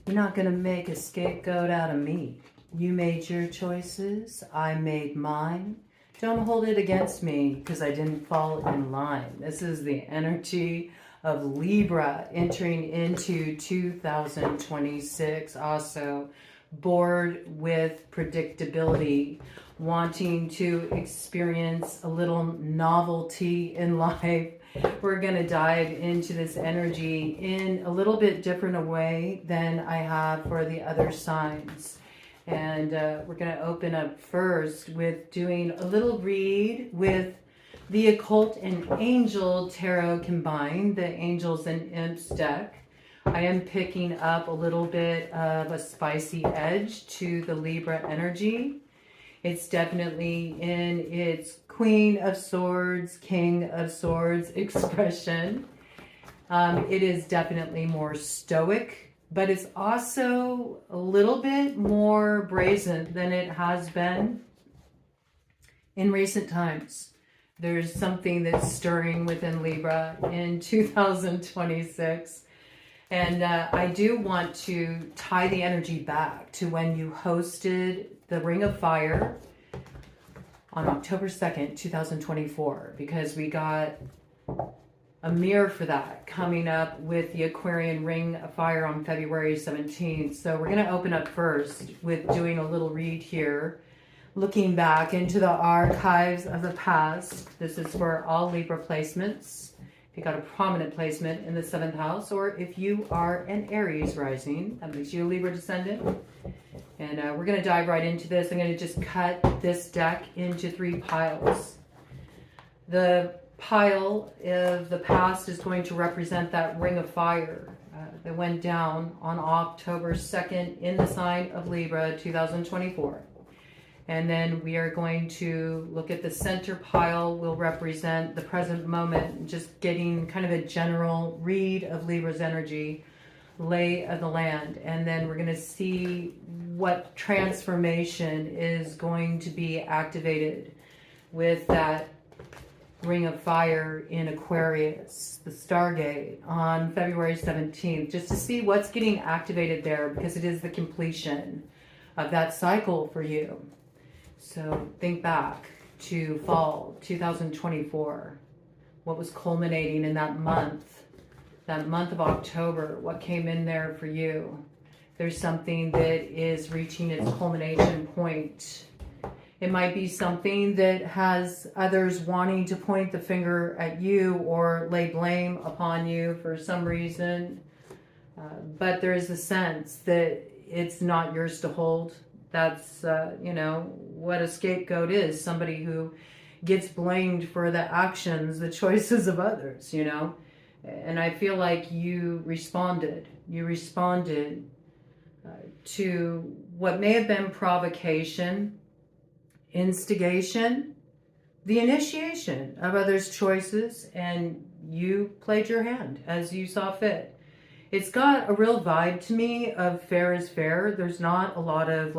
You're not going to make a scapegoat out of me. You made your choices. I made mine. Don't hold it against me because I didn't fall in line. This is the energy of Libra entering into 2026. Also, bored with predictability, wanting to experience a little novelty in life. We're going to dive into this energy in a little bit different a way than I have for the other signs. And we're going to open up first with doing a little read with the occult and angel tarot combined, the angels and imps deck. I am picking up a little bit of a spicy edge to the Libra energy. It's definitely in its Queen of Swords, King of Swords expression. It is definitely more stoic, but it's also a little bit more brazen than it has been in recent times. There's something that's stirring within Libra in 2026. And I do want to tie the energy back to when you hosted the Ring of Fire on October 2nd, 2024, because we got a mirror for that coming up with the Aquarian Ring of Fire on February 17th. So we're going to open up first with doing a little read here, looking back into the archives of the past. This is for all Libra placements. If you got a prominent placement in the 7th house, or if you are an Aries rising, that makes you a Libra Descendant. And we're going to dive right into this. I'm going to just cut this deck into 3 piles. The pile of the past is going to represent that Ring of Fire that went down on October 2nd in the sign of Libra 2024. And then we are going to look at the center pile will represent the present moment, just getting kind of a general read of Libra's energy, lay of the land. And then we're going to see what transformation is going to be activated with that Ring of Fire in Aquarius, the Stargate, on February 17th, just to see what's getting activated there, because it is the completion of that cycle for you. So think back to fall 2024, what was culminating in that month of October, what came in there for you. There's something that is reaching its culmination point. It might be something that has others wanting to point the finger at you or lay blame upon you for some reason. But there is a sense that it's not yours to hold. That's, what a scapegoat is. Somebody who gets blamed for the actions, the choices of others, And I feel like you responded. You responded to what may have been provocation, instigation, the initiation of others' choices, and you played your hand as you saw fit. It's got a real vibe to me of fair is fair. There's not a lot of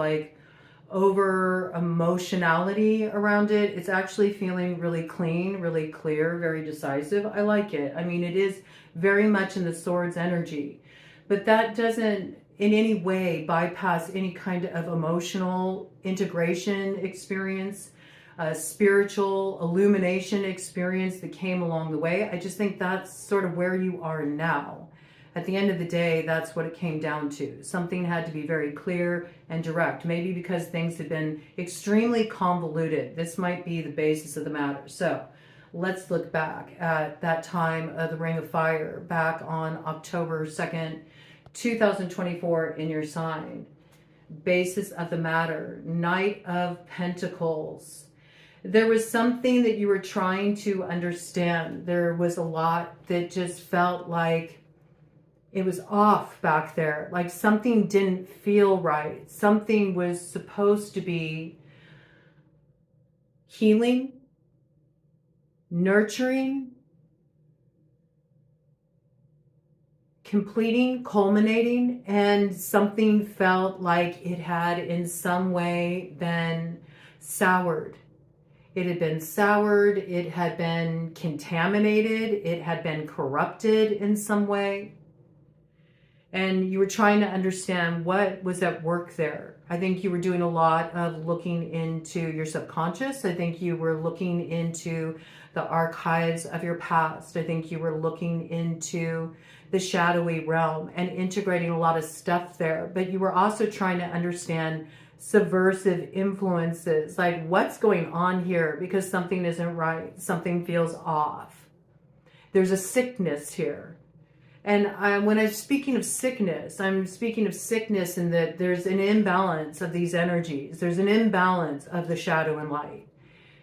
over emotionality around it. It's actually feeling really clean, really clear, very decisive. I like it. I mean, it is very much in the swords energy, but that doesn't in any way bypass any kind of emotional integration experience, spiritual illumination experience that came along the way. I just think that's sort of where you are now. At the end of the day, that's what it came down to. Something had to be very clear and direct, maybe because things had been extremely convoluted. This might be the basis of the matter. So let's look back at that time of the Ring of Fire, back on October 2nd, 2024 in your sign. Basis of the matter, Knight of Pentacles. There was something that you were trying to understand. There was a lot that just felt like it was off back there, like something didn't feel right. Something was supposed to be healing, nurturing, completing, culminating, and something felt like it had in some way been soured. It had been soured, it had been contaminated, it had been corrupted in some way. And you were trying to understand what was at work there. I think you were doing a lot of looking into your subconscious. I think you were looking into the archives of your past. I think you were looking into the shadowy realm and integrating a lot of stuff there. But you were also trying to understand subversive influences, like what's going on here, because something isn't right. Something feels off. There's a sickness here. And when I'm speaking of sickness, I'm speaking of sickness in that there's an imbalance of these energies. There's an imbalance of the shadow and light.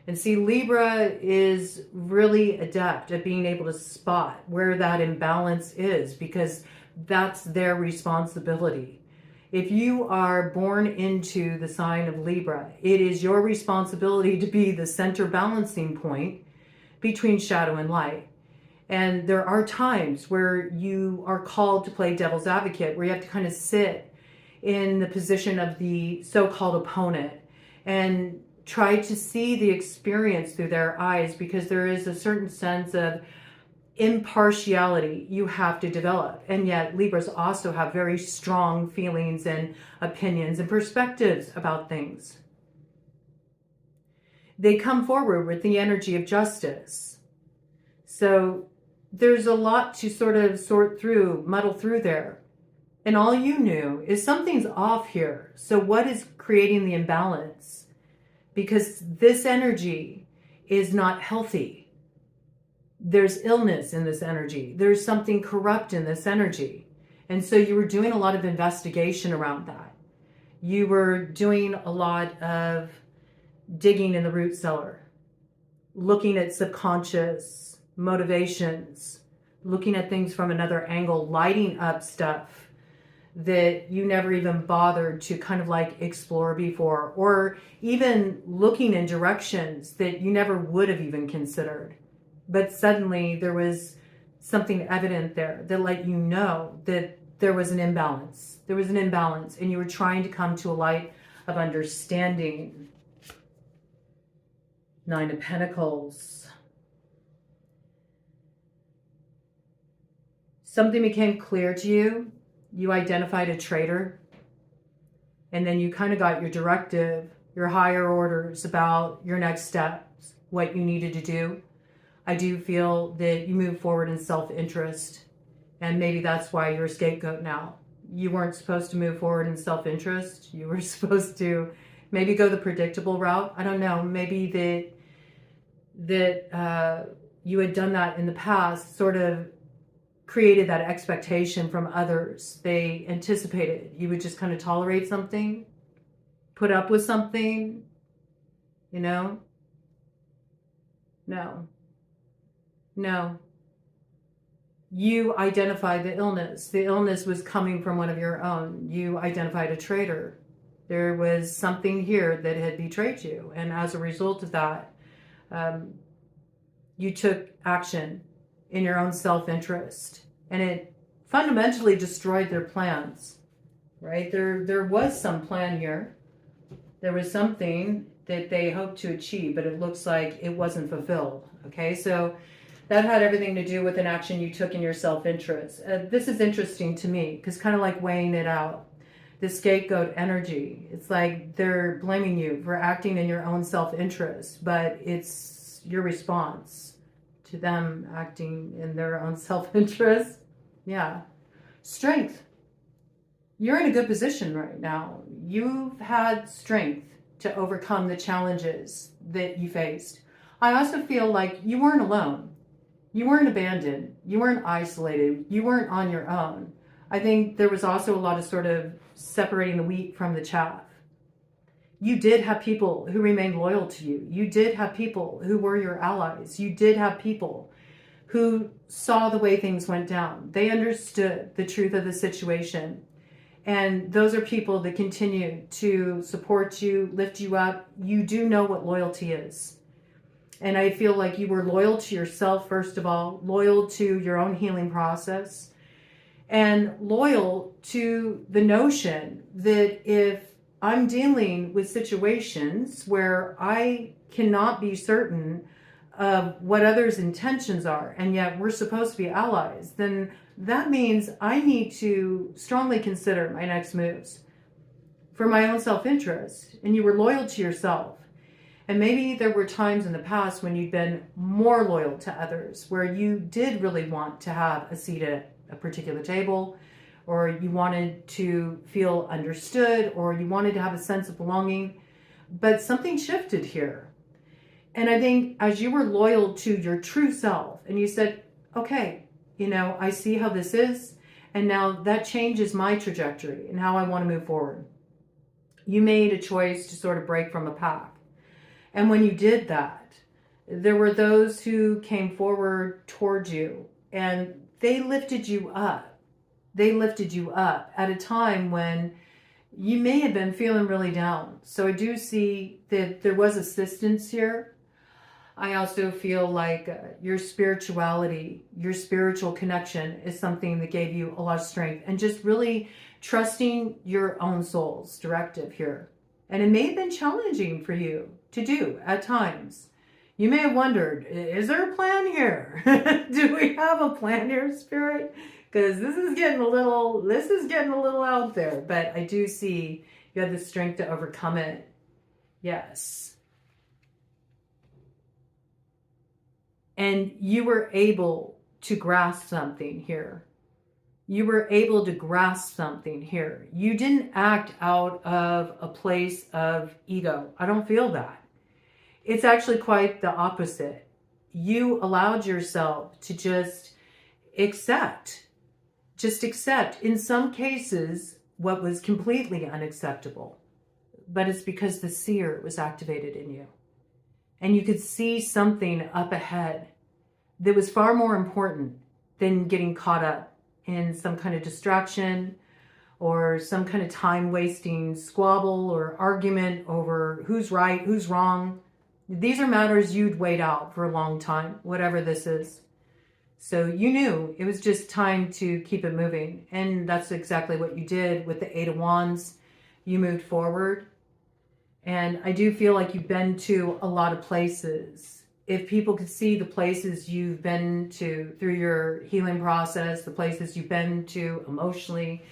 And see, Libra is really adept at being able to spot where that imbalance is, because that's their responsibility. If you are born into the sign of Libra, it is your responsibility to be the center balancing point between shadow and light. And there are times where you are called to play devil's advocate, where you have to kind of sit in the position of the so-called opponent and try to see the experience through their eyes, because there is a certain sense of impartiality you have to develop. And yet Libras also have very strong feelings and opinions and perspectives about things. They come forward with the energy of justice. So there's a lot to sort of sort through, muddle through there. And all you knew is something's off here. So what is creating the imbalance? Because this energy is not healthy. There's illness in this energy. There's something corrupt in this energy. And so you were doing a lot of investigation around that. You were doing a lot of digging in the root cellar, looking at subconscious motivations, looking at things from another angle, lighting up stuff that you never even bothered to kind of like explore before, or even looking in directions that you never would have even considered. But suddenly there was something evident there that let you know that there was an imbalance. There was an imbalance, and you were trying to come to a light of understanding. Nine of Pentacles. Something became clear to you. You identified a traitor. And then you kind of got your directive, your higher orders about your next steps, what you needed to do. I do feel that you move forward in self-interest. And maybe that's why you're a scapegoat now. You weren't supposed to move forward in self-interest. You were supposed to maybe go the predictable route. I don't know. Maybe that you had done that in the past, sort of created that expectation from others. They anticipated you would just kind of tolerate something, put up with something, you know? No. You identified the illness. The illness was coming from one of your own. You identified a traitor. There was something here that had betrayed you. And as a result of that, you took action in your own self-interest, and it fundamentally destroyed their plans, right? There was some plan here. There was something that they hoped to achieve, but it looks like it wasn't fulfilled, okay? So that had everything to do with an action you took in your self-interest. This is interesting to me, because kind of like weighing it out, the scapegoat energy, it's like they're blaming you for acting in your own self-interest, but it's your response to them acting in their own self-interest. Yeah. Strength. You're in a good position right now. You've had strength to overcome the challenges that you faced. I also feel like you weren't alone. You weren't abandoned. You weren't isolated. You weren't on your own. I think there was also a lot of sort of separating the wheat from the chaff. You did have people who remained loyal to you. You did have people who were your allies. You did have people who saw the way things went down. They understood the truth of the situation. And those are people that continue to support you, lift you up. You do know what loyalty is. And I feel like you were loyal to yourself, first of all, loyal to your own healing process, and loyal to the notion that if I'm dealing with situations where I cannot be certain of what others' intentions are, and yet we're supposed to be allies, then that means I need to strongly consider my next moves for my own self-interest. And you were loyal to yourself. And maybe there were times in the past when you'd been more loyal to others, where you did really want to have a seat at a particular table, or you wanted to feel understood, or you wanted to have a sense of belonging. But something shifted here. And I think as you were loyal to your true self and you said, okay, you know, I see how this is, and now that changes my trajectory and how I want to move forward. You made a choice to sort of break from a path. And when you did that, there were those who came forward towards you and they lifted you up. They lifted you up at a time when you may have been feeling really down. So I do see that there was assistance here. I also feel like your spirituality, your spiritual connection is something that gave you a lot of strength, and just really trusting your own soul's directive here. And it may have been challenging for you to do at times. You may have wondered, is there a plan here? Do we have a plan here, Spirit? Because this is getting a little out there. But I do see you have the strength to overcome it. Yes. And you were able to grasp something here. You were able to grasp something here. You didn't act out of a place of ego. I don't feel that. It's actually quite the opposite. You allowed yourself to just accept. Just accept, in some cases, what was completely unacceptable. But it's because the seer was activated in you. And you could see something up ahead that was far more important than getting caught up in some kind of distraction or some kind of time-wasting squabble or argument over who's right, who's wrong. These are matters you'd wait out for a long time, whatever this is. So you knew it was just time to keep it moving. And that's exactly what you did with the Eight of Wands. You moved forward. And I do feel like you've been to a lot of places. If people could see the places you've been to through your healing process, the places you've been to emotionally,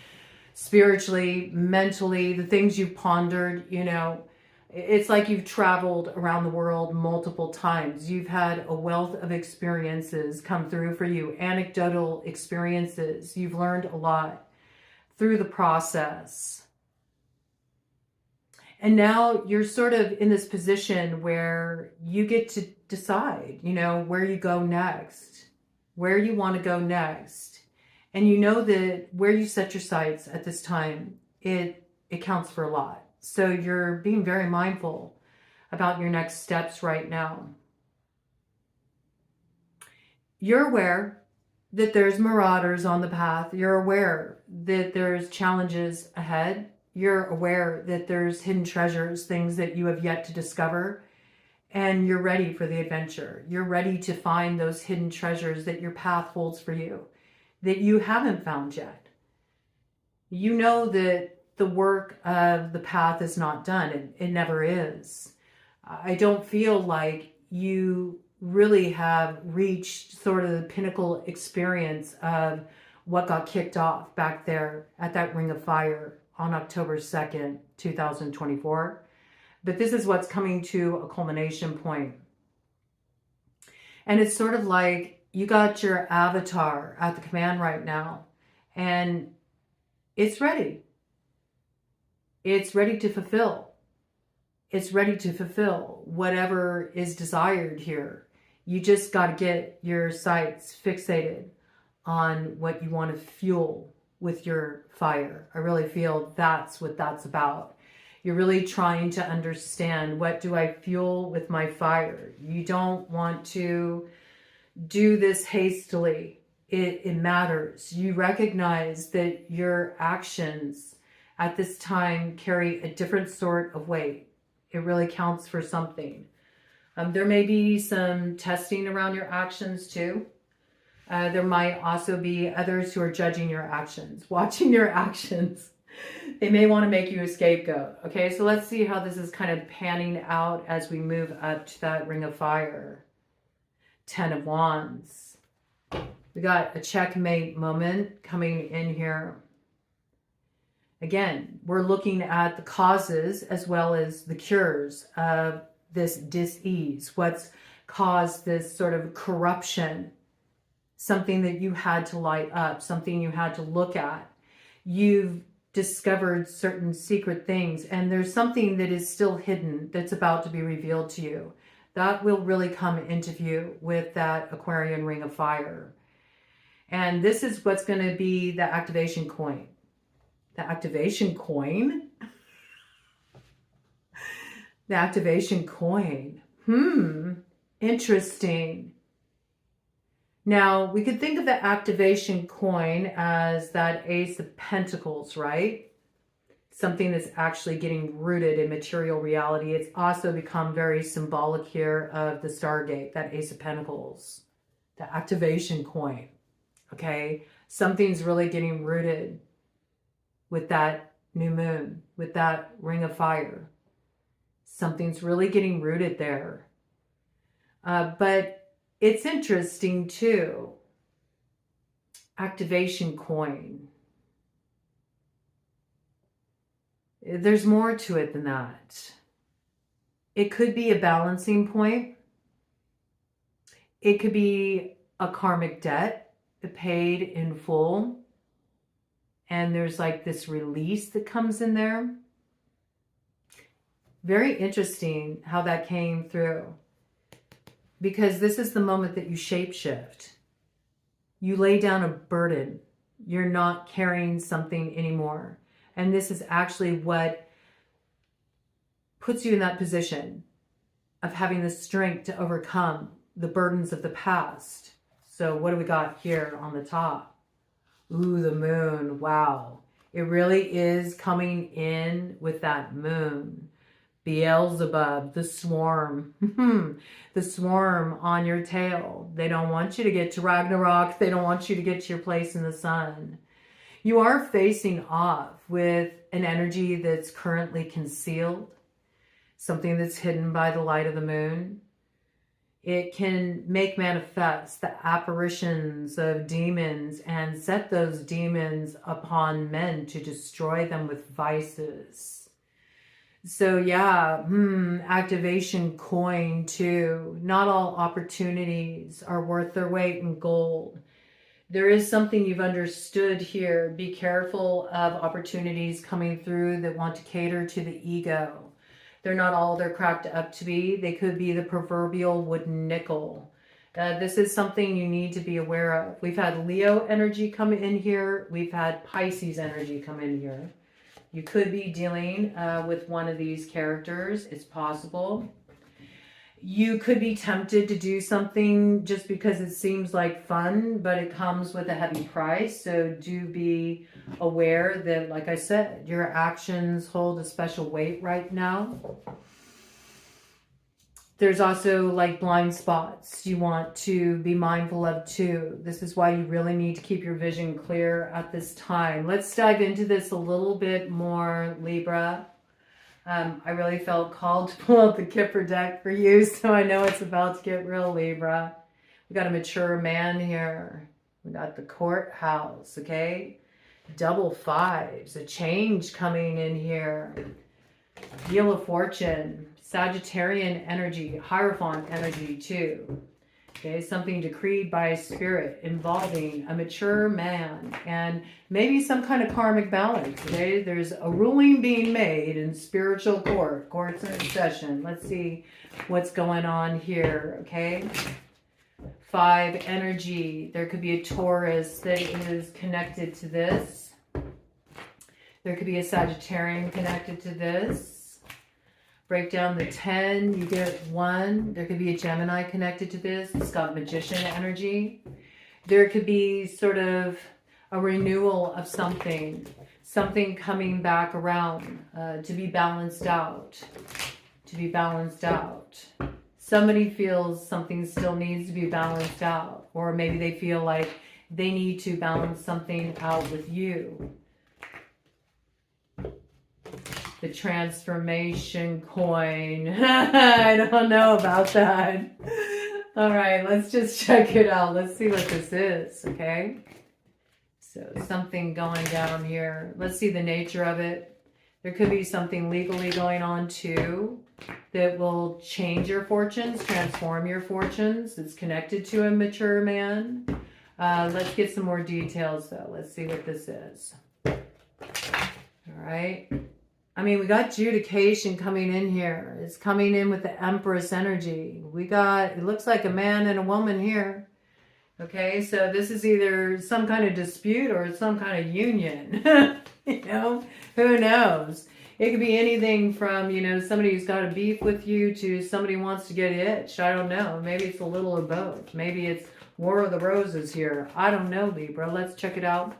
spiritually, mentally, the things you've pondered, you know, it's like you've traveled around the world multiple times. You've had a wealth of experiences come through for you, anecdotal experiences. You've learned a lot through the process. And now you're sort of in this position where you get to decide, you know, where you go next, where you want to go next. And you know that where you set your sights at this time, it counts for a lot. So you're being very mindful about your next steps right now. You're aware that there's marauders on the path. You're aware that there's challenges ahead. You're aware that there's hidden treasures, things that you have yet to discover, and you're ready for the adventure. You're ready to find those hidden treasures that your path holds for you, that you haven't found yet. You know that the work of the path is not done. It never is. I don't feel like you really have reached sort of the pinnacle experience of what got kicked off back there at that Ring of Fire on October 2nd, 2024. But this is what's coming to a culmination point. And it's sort of like you got your avatar at the command right now, and it's ready. It's ready to fulfill. It's ready to fulfill whatever is desired here. You just got to get your sights fixated on what you want to fuel with your fire. I really feel that's what that's about. You're really trying to understand, what do I fuel with my fire? You don't want to do this hastily. It matters. You recognize that your actions at this time carry a different sort of weight. It really counts for something. There may be some testing around your actions too. There might also be others who are judging your actions, watching your actions. They may want to make you a scapegoat. Okay, so let's see how this is kind of panning out as we move up to that Ring of Fire. 10 of Wands. We got a checkmate moment coming in here. Again, we're looking at the causes as well as the cures of this dis-ease. What's caused this sort of corruption? Something that you had to light up, something you had to look at. You've discovered certain secret things, and there's something that is still hidden that's about to be revealed to you. That will really come into view with that Aquarian ring of fire. And this is what's going to be the activation coin. The activation coin? The activation coin. Interesting. Now, we could think of the activation coin as that Ace of Pentacles, right? Something that's actually getting rooted in material reality. It's also become very symbolic here of the Stargate, that Ace of Pentacles. The activation coin, okay? Something's really getting rooted with that new moon, with that ring of fire. Something's really getting rooted there. But it's interesting too. Activation coin. There's more to it than that. It could be a balancing point. It could be a karmic debt paid in full. And there's like this release that comes in there. Very interesting how that came through. Because this is the moment that you shapeshift. You lay down a burden. You're not carrying something anymore. And this is actually what puts you in that position of having the strength to overcome the burdens of the past. So what do we got here on the top? Ooh, the moon. Wow. It really is coming in with that moon. Beelzebub, the swarm. The swarm on your tail. They don't want you to get to Ragnarok. They don't want you to get to your place in the sun. You are facing off with an energy that's currently concealed. Something that's hidden by the light of the moon. It can make manifest the apparitions of demons and set those demons upon men to destroy them with vices. So yeah, activation coin too. Not all opportunities are worth their weight in gold. There is something you've understood here. Be careful of opportunities coming through that want to cater to the ego. They're not all they're cracked up to be. They could be the proverbial wooden nickel. This is something you need to be aware of. We've had Leo energy come in here. We've had Pisces energy come in here. You could be dealing with one of these characters. It's possible. You could be tempted to do something just because it seems like fun, but it comes with a heavy price. So do be aware that, like I said, your actions hold a special weight right now. There's also like blind spots you want to be mindful of too. This is why you really need to keep your vision clear at this time. Let's dive into this a little bit more, Libra. I really felt called to pull out the Kipper deck for you, so I know it's about to get real, Libra. We got a mature man here. We got the courthouse, okay? Double fives, a change coming in here. Wheel of Fortune, Sagittarian energy, Hierophant energy too. Okay, something decreed by spirit involving a mature man and maybe some kind of karmic balance. Okay, there's a ruling being made in spiritual court. Court's in session. Let's see what's going on here. Okay, 5 energy. There could be a Taurus that is connected to this. There could be a Sagittarian connected to this. Break down the 10, you get 1. There could be a Gemini connected to this. It's got Magician energy. There could be sort of a renewal of something. Something coming back around to be balanced out. To be balanced out. Somebody feels something still needs to be balanced out. Or maybe they feel like they need to balance something out with you. The transformation coin. I don't know about that. All right, let's just check it out. Let's see what this is, okay? So something going down here. Let's see the nature of it. There could be something legally going on too that will change your fortunes, transform your fortunes. It's connected to a mature man. Let's get some more details though. Let's see what this is. All right. I mean, we got adjudication coming in here. It's coming in with the Empress energy. We got, it looks like a man and a woman here. Okay, so this is either some kind of dispute or some kind of union. You know, who knows? It could be anything from, you know, somebody who's got a beef with you to somebody who wants to get hitched. I don't know. Maybe it's a little of both. Maybe it's War of the Roses here. I don't know, Libra. Let's check it out.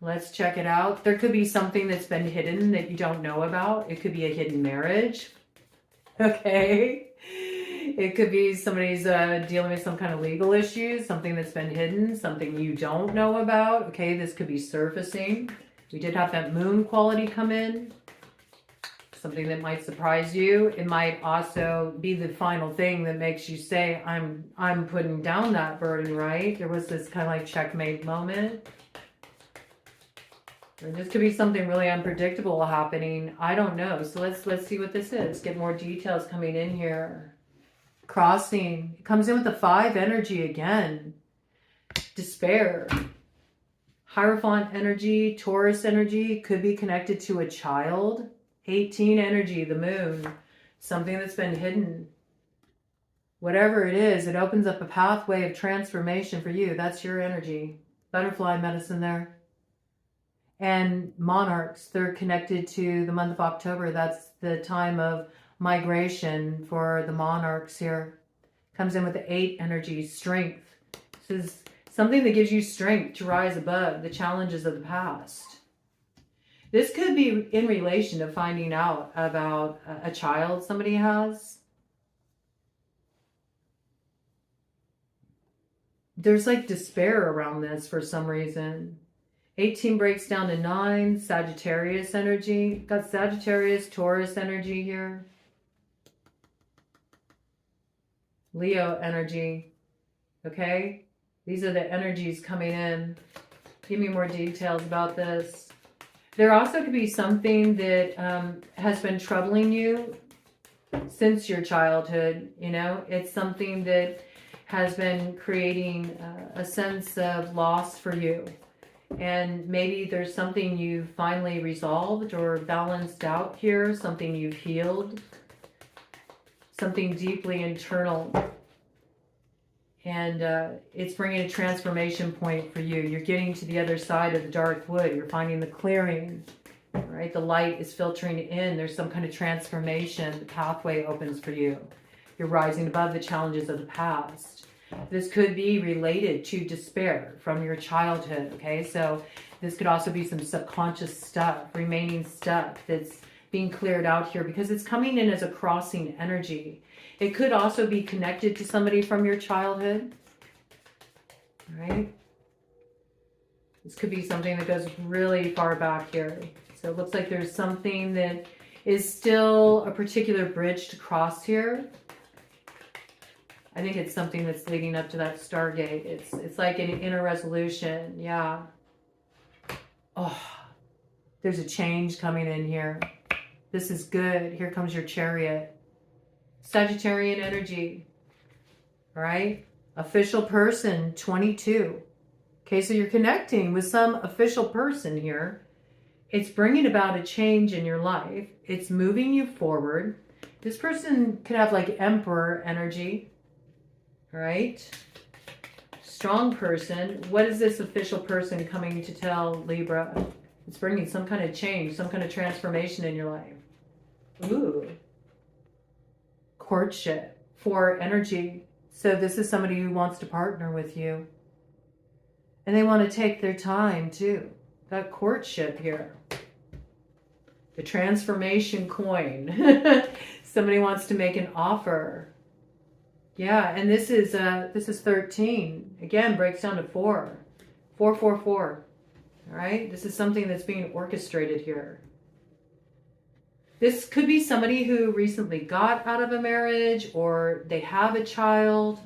Let's check it out. There could be something that's been hidden that you don't know about. It could be a hidden marriage. Okay. It could be somebody's dealing with some kind of legal issues, something that's been hidden, something you don't know about. Okay, this could be surfacing. We did have that moon quality come in. Something that might surprise you. It might also be the final thing that makes you say, I'm putting down that burden, right? There was this kind of like checkmate moment. Or this could be something really unpredictable happening. I don't know. So let's see what this is. Get more details coming in here. Crossing. It comes in with the 5 energy again. Despair. Hierophant energy, Taurus energy, could be connected to a child. 18 energy, the moon. Something that's been hidden. Whatever it is, it opens up a pathway of transformation for you. That's your energy. Butterfly medicine there. And monarchs, they're connected to the month of October. That's the time of migration for the monarchs here. Comes in with the 8 energy, strength. This is something that gives you strength to rise above the challenges of the past. This could be in relation to finding out about a child somebody has. There's like despair around this for some reason. 18 breaks down to 9, Sagittarius energy. Got Sagittarius, Taurus energy here. Leo energy. Okay? These are the energies coming in. Give me more details about this. There also could be something that has been troubling you since your childhood. You know, it's something that has been creating a sense of loss for you. And maybe there's something you've finally resolved or balanced out here, something you've healed, something deeply internal. And it's bringing a transformation point for you. You're getting to the other side of the dark wood. You're finding the clearing, right? The light is filtering in. There's some kind of transformation. The pathway opens for you. You're rising above the challenges of the past. This could be related to despair from your childhood, okay? So this could also be some subconscious stuff, remaining stuff that's being cleared out here because it's coming in as a crossing energy. It could also be connected to somebody from your childhood, right? This could be something that goes really far back here. So it looks like there's something that is still a particular bridge to cross here. I think it's something that's leading up to that Stargate. It's like an inner resolution. Yeah. Oh, there's a change coming in here. This is good. Here comes your Chariot. Sagittarian energy. All right. Official person, 22. Okay, so you're connecting with some official person here. It's bringing about a change in your life. It's moving you forward. This person could have like Emperor energy. Right? Strong person. What is this official person coming to tell Libra? It's bringing some kind of change, some kind of transformation in your life. Ooh. Courtship. 4 energy. So this is somebody who wants to partner with you. And they want to take their time too. That courtship here. The transformation coin. Somebody wants to make an offer. Yeah, and this is 13. Again, breaks down to 4. 4, 4, 4. All right, this is something that's being orchestrated here. This could be somebody who recently got out of a marriage, or they have a child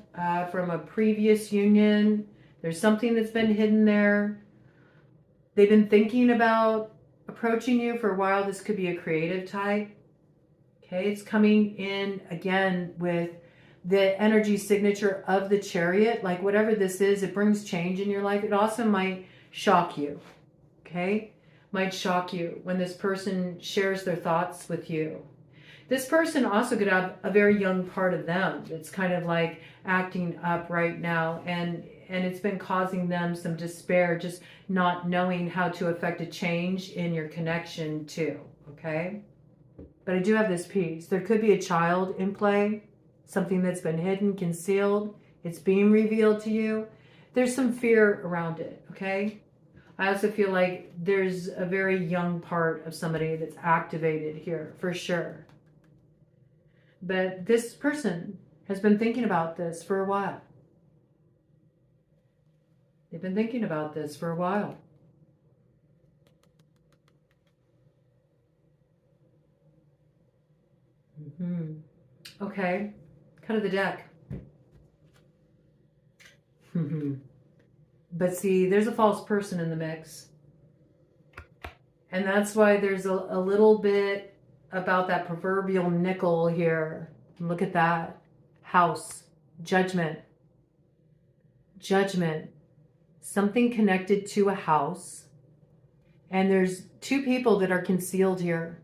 from a previous union. There's something that's been hidden there. They've been thinking about approaching you for a while. This could be a creative type. Okay, it's coming in again with the energy signature of the Chariot. Like whatever this is, it brings change in your life. It also might shock you. Okay, might shock you when this person shares their thoughts with you. This person also could have a very young part of them that's kind of like acting up right now, and it's been causing them some despair, just not knowing how to affect a change in your connection too, okay? But I do have this piece. There could be a child in play, something that's been hidden, concealed. It's being revealed to you. There's some fear around it, okay? I also feel like there's a very young part of somebody that's activated here, for sure. But this person has been thinking about this for a while. They've been thinking about this for a while. Okay, cut of the deck. But see, there's a false person in the mix. And that's why there's a little bit about that proverbial nickel here. Look at that. House. Judgment. Judgment. Something connected to a house. And there's two people that are concealed here.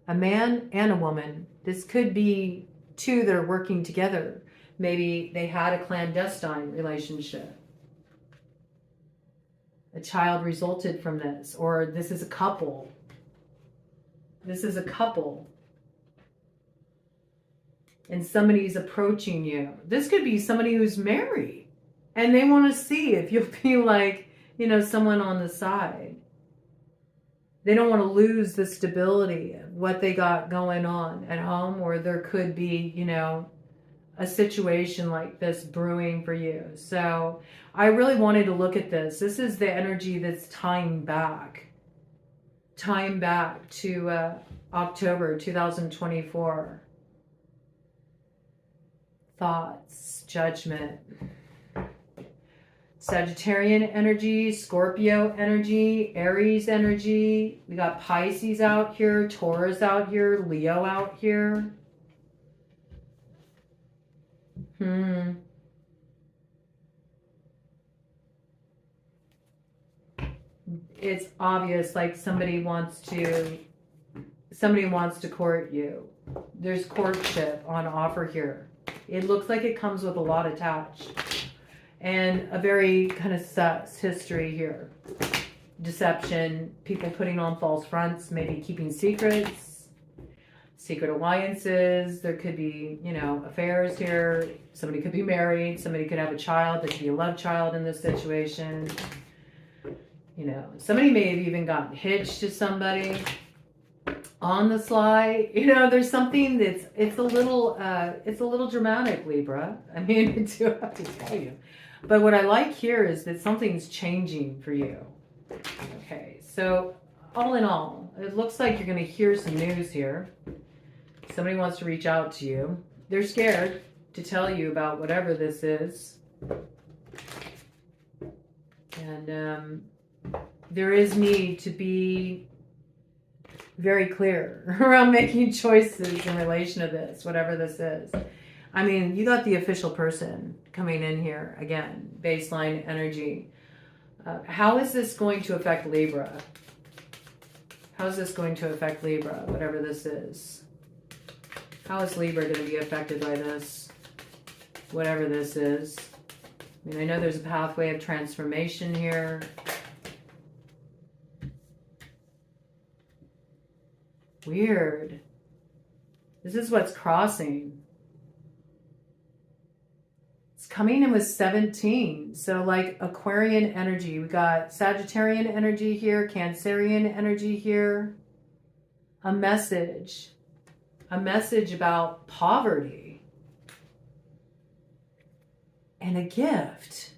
A man and a woman. This could be two that are working together. Maybe they had a clandestine relationship. A child resulted from this, or this is a couple. This is a couple. And somebody's approaching you. This could be somebody who's married, and they want to see if you'll be like, you know, someone on the side. They don't want to lose the stability of what they got going on at home, or there could be, you know, a situation like this brewing for you. So I really wanted to look at this. This is the energy that's tying back to October 2024. Thoughts, judgment, Sagittarian energy, Scorpio energy, Aries energy. We got Pisces out here, Taurus out here, Leo out here. It's obvious, like somebody wants to court you. There's courtship on offer here. It looks like it comes with a lot attached. And a very kind of sus history here. Deception, people putting on false fronts, maybe keeping secrets, secret alliances. There could be, you know, affairs here. Somebody could be married. Somebody could have a child. There could be a love child in this situation. You know, somebody may have even gotten hitched to somebody on the sly. You know, there's something that's, it's a little dramatic, Libra. I mean, I do have to tell you. But what I like here is that something's changing for you. Okay, so all in all, it looks like you're going to hear some news here. Somebody wants to reach out to you. They're scared to tell you about whatever this is. And there is need to be very clear around making choices in relation to this, whatever this is. I mean, you got the official person coming in here again, baseline energy. How is this going to affect Libra? How is this going to affect Libra, whatever this is? How is Libra going to be affected by this, whatever this is? I mean, I know there's a pathway of transformation here. Weird. This is what's crossing. It's coming in with 17. So like Aquarian energy. We got Sagittarian energy here, Cancerian energy here. A message about poverty. And a gift.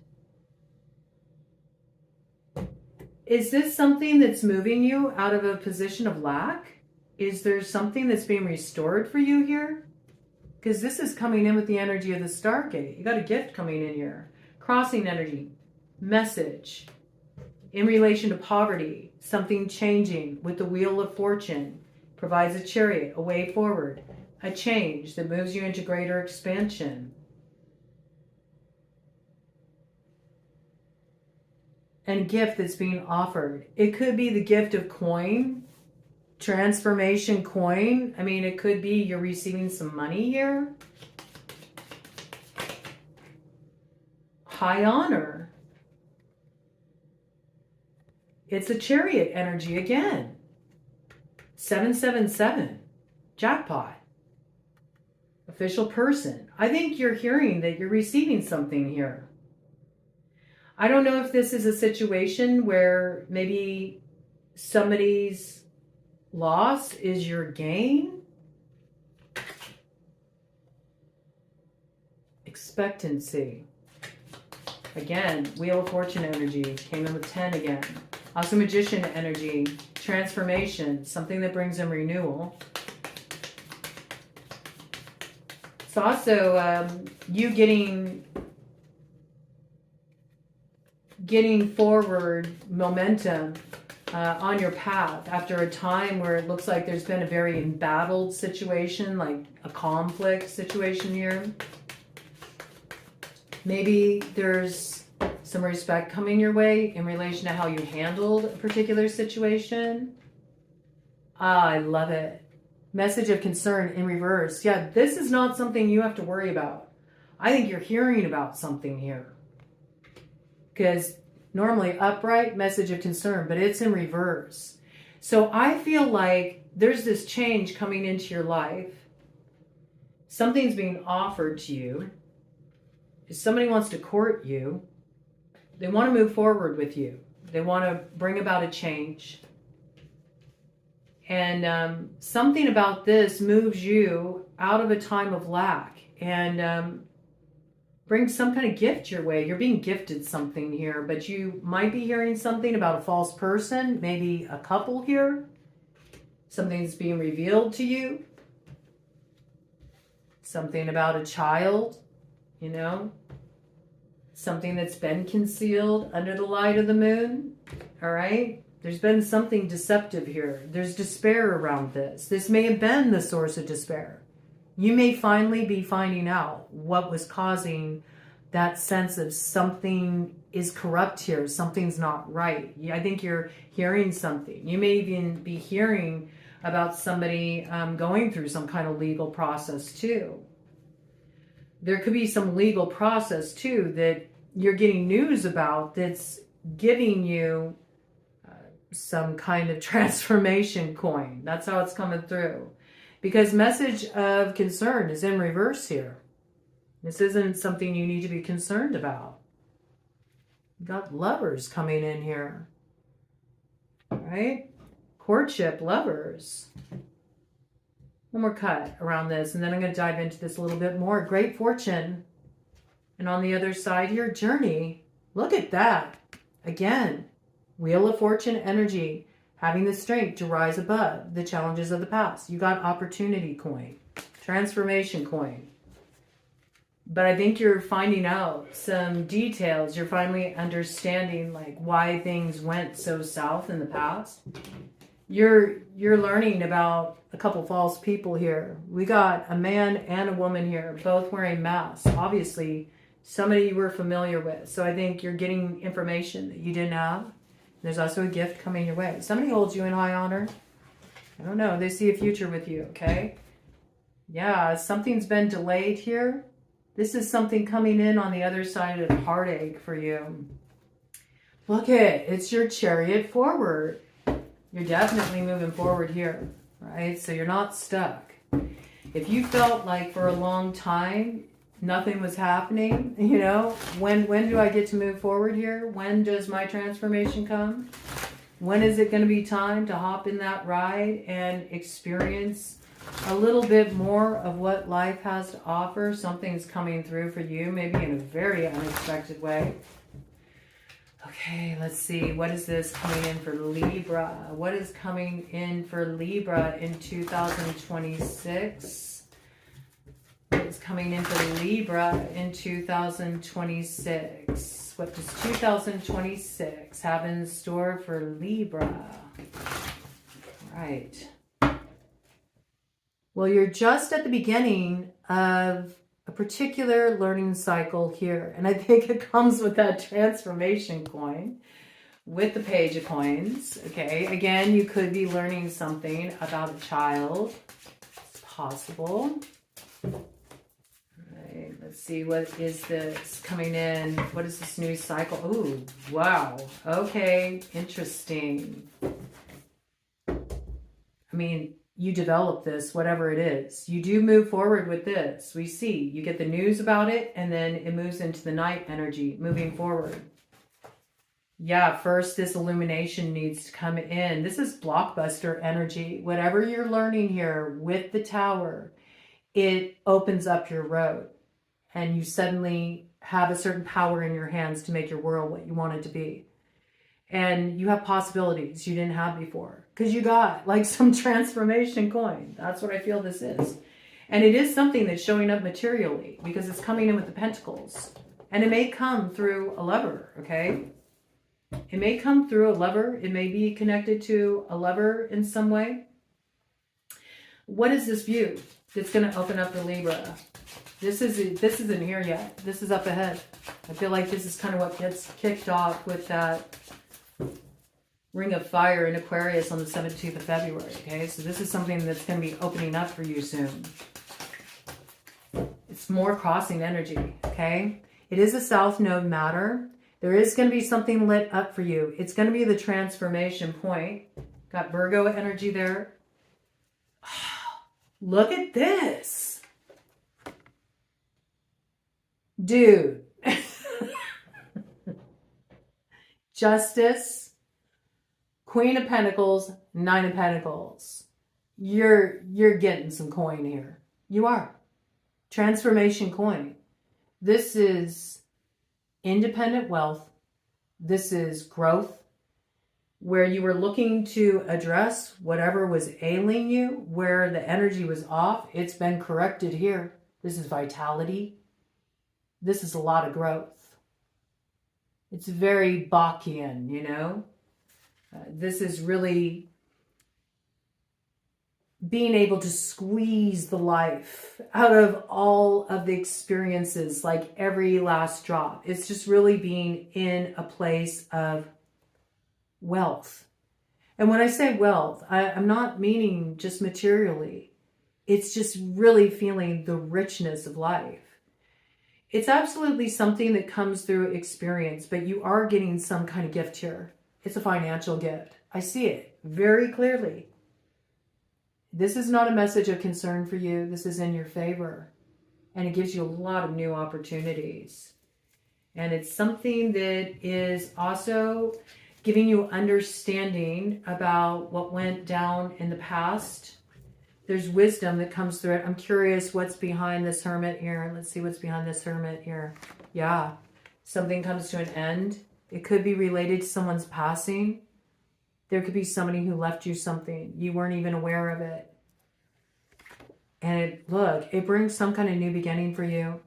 Is this something that's moving you out of a position of lack? Is there something that's being restored for you here? Because this is coming in with the energy of the Stargate. You got a gift coming in here. Crossing energy, message. In relation to poverty, something changing with the Wheel of Fortune. Provides a chariot, a way forward. A change that moves you into greater expansion. And gift that's being offered. It could be the gift of coin. Transformation coin. I mean, it could be you're receiving some money here. High honor. It's a chariot energy again. 777. Jackpot. Official person. I think you're hearing that you're receiving something here. I don't know if this is a situation where maybe somebody's loss is your gain. Expectancy. Again, Wheel of Fortune energy came in with 10 again. Also Magician energy, transformation, something that brings in renewal. It's also you getting forward momentum on your path after a time where it looks like there's been a very embattled situation, like a conflict situation here. Maybe there's some respect coming your way in relation to how you handled a particular situation. I love it. Message of concern in reverse. Yeah, this is not something you have to worry about. I think you're hearing about something here. Because normally upright, message of concern, but it's in reverse. So I feel like there's this change coming into your life. Something's being offered to you. If somebody wants to court you, they want to move forward with you. They want to bring about a change. And something about this moves you out of a time of lack and brings some kind of gift your way. You're being gifted something here, but you might be hearing something about a false person, maybe a couple here. Something's being revealed to you. Something about a child, you know. Something that's been concealed under the light of the moon. All right. There's been something deceptive here. There's despair around this. This may have been the source of despair. You may finally be finding out what was causing that sense of something is corrupt here. Something's not right. I think you're hearing something. You may even be hearing about somebody going through some kind of legal process too. There could be some legal process too that you're getting news about that's giving you some kind of transformation coin. That's how it's coming through. Because message of concern is in reverse here. This isn't something you need to be concerned about. You got lovers coming in here. All right? Courtship, lovers. One more cut around this, and then I'm going to dive into this a little bit more. Great fortune. And on the other side here, journey. Look at that. Again, Wheel of Fortune energy. Having the strength to rise above the challenges of the past. You got opportunity coin. Transformation coin. But I think you're finding out some details. You're finally understanding like why things went so south in the past. You're learning about a couple false people here. We got a man and a woman here, both wearing masks. Obviously, somebody you were familiar with. So I think you're getting information that you didn't have. There's also a gift coming your way. Somebody holds you in high honor. I don't know. They see a future with you, okay? Yeah, something's been delayed here. This is something coming in on the other side of heartache for you. Look at it's your chariot forward. You're definitely moving forward here, right? So you're not stuck. If you felt like for a long time nothing was happening, you know, when do I get to move forward here? When does my transformation come? When is it going to be time to hop in that ride and experience a little bit more of what life has to offer? Something's coming through for you, maybe in a very unexpected way. Okay, let's see. What is this coming in for Libra? What is coming in for Libra in 2026? What is coming in for Libra in 2026? What does 2026 have in store for Libra? All right. Well, you're just at the beginning of a particular learning cycle here. And I think it comes with that transformation coin, with the Page of Coins. Okay, again, you could be learning something about a child. It's possible. All right, let's see, what is this coming in? What is this new cycle? Ooh, wow. Okay, interesting. I mean, you develop this, whatever it is. You do move forward with this. We see, you get the news about it, and then it moves into the night energy, moving forward. Yeah, first this illumination needs to come in. This is blockbuster energy. Whatever you're learning here with the Tower, it opens up your road. And you suddenly have a certain power in your hands to make your world what you want it to be. And you have possibilities you didn't have before. Because you got like some transformation coin. That's what I feel this is. And it is something that's showing up materially. Because it's coming in with the Pentacles. And it may come through a lover, okay? It may come through a lover. It may be connected to a lover in some way. What is this view that's going to open up for Libra? This isn't here yet. This is up ahead. I feel like this is kind of what gets kicked off with that Ring of Fire in Aquarius on the 17th of February. Okay, so this is something that's going to be opening up for you soon. It's more crossing energy. Okay, it is a South Node matter. There is going to be something lit up for you. It's going to be the transformation point. Got Virgo energy there. Look at this. Dude. Justice, Queen of Pentacles, Nine of Pentacles. You're getting some coin here. You are. Transformation coin. This is independent wealth. This is growth. Where you were looking to address whatever was ailing you, where the energy was off, it's been corrected here. This is vitality. This is a lot of growth. It's very Bachian, you know. This is really being able to squeeze the life out of all of the experiences, like every last drop. It's just really being in a place of wealth. And when I say wealth, I'm not meaning just materially. It's just really feeling the richness of life. It's absolutely something that comes through experience, but you are getting some kind of gift here. It's a financial gift. I see it very clearly. This is not a message of concern for you. This is in your favor. And it gives you a lot of new opportunities. And it's something that is also giving you understanding about what went down in the past. There's wisdom that comes through it. I'm curious what's behind this Hermit here. Let's see what's behind this Hermit here. Yeah, something comes to an end. It could be related to someone's passing. There could be somebody who left you something. You weren't even aware of it. And look, it brings some kind of new beginning for you.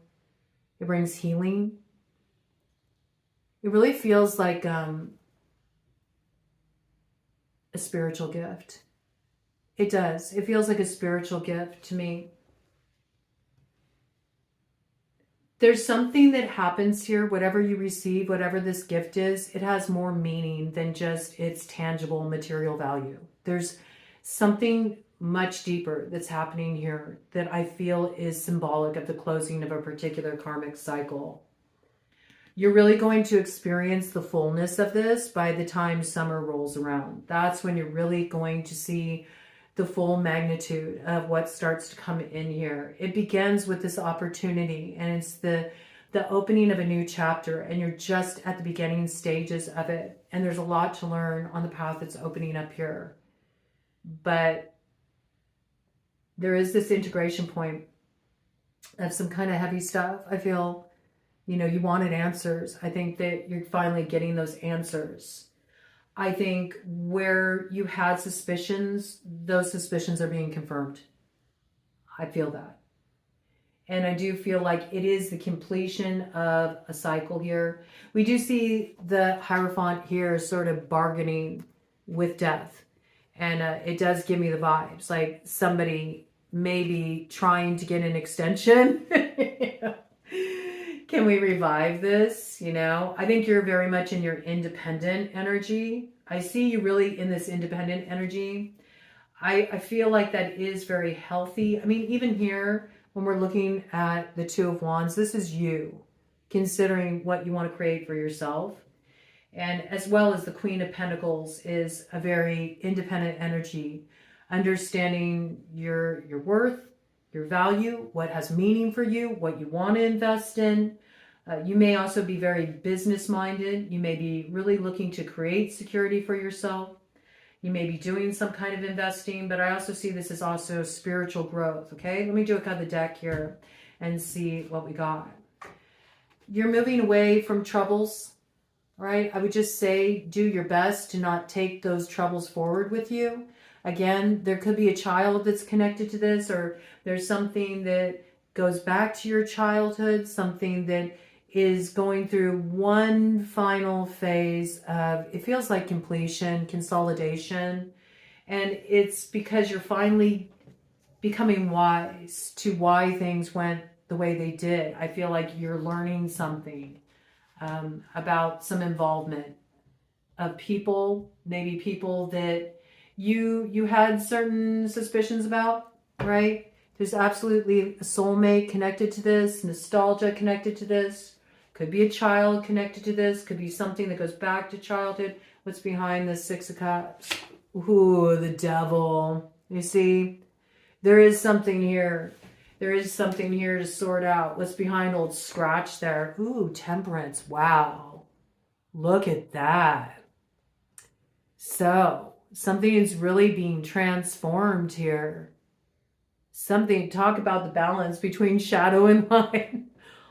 It brings healing. It really feels like a spiritual gift. It does. It feels like a spiritual gift to me. There's something that happens here, whatever you receive, whatever this gift is, it has more meaning than just its tangible material value. There's something much deeper that's happening here that I feel is symbolic of the closing of a particular karmic cycle. You're really going to experience the fullness of this by the time summer rolls around. That's when you're really going to see the full magnitude of what starts to come in here. It begins with this opportunity, and it's the opening of a new chapter, and you're just at the beginning stages of it. And there's a lot to learn on the path that's opening up here. But there is this integration point of some kind of heavy stuff, I feel, You know, you wanted answers. I think that you're finally getting those answers. I think where you had suspicions, those suspicions are being confirmed. I feel that. And I do feel like it is the completion of a cycle here. We do see the Hierophant here sort of bargaining with death. And it does give me the vibes. Like somebody maybe trying to get an extension. Can we revive this? You know, I think you're very much in your independent energy. I see you really in this independent energy. I feel like that is very healthy. I mean, even here, when we're looking at the Two of Wands, this is you considering what you want to create for yourself. And as well as the Queen of Pentacles is a very independent energy, understanding your worth, your value, what has meaning for you, what you want to invest in. You may also be very business-minded. You may be really looking to create security for yourself. You may be doing some kind of investing, but I also see this as also spiritual growth, okay? Let me do a cut of the deck here and see what we got. You're moving away from troubles, right? I would just say do your best to not take those troubles forward with you. Again, there could be a child that's connected to this, or there's something that goes back to your childhood, something that is going through one final phase of, it feels like completion, consolidation. And it's because you're finally becoming wise to why things went the way they did. I feel like you're learning something about some involvement of people, maybe people that you had certain suspicions about, right? There's absolutely a soulmate connected to this, nostalgia connected to this. Could be a child connected to this. Could be something that goes back to childhood. What's behind the Six of Cups? Ooh, the Devil. You see, there is something here. There is something here to sort out. What's behind old Scratch there? Ooh, Temperance. Wow. Look at that. So, something is really being transformed here. Something, talk about the balance between shadow and light.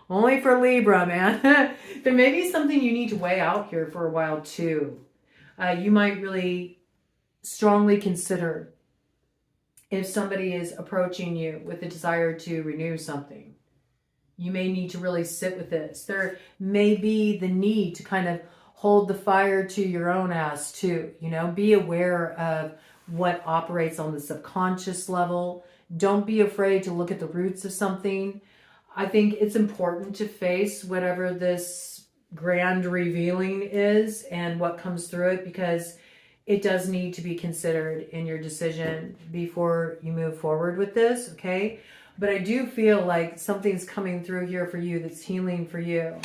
Only for Libra, man. There may be something you need to weigh out here for a while too. You might really strongly consider if somebody is approaching you with a desire to renew something. You may need to really sit with this. There may be the need to kind of hold the fire to your own ass too. You know, be aware of what operates on the subconscious level. Don't be afraid to look at the roots of something. I think it's important to face whatever this grand revealing is and what comes through it, because it does need to be considered in your decision before you move forward with this, okay? But I do feel like something's coming through here for you that's healing for you.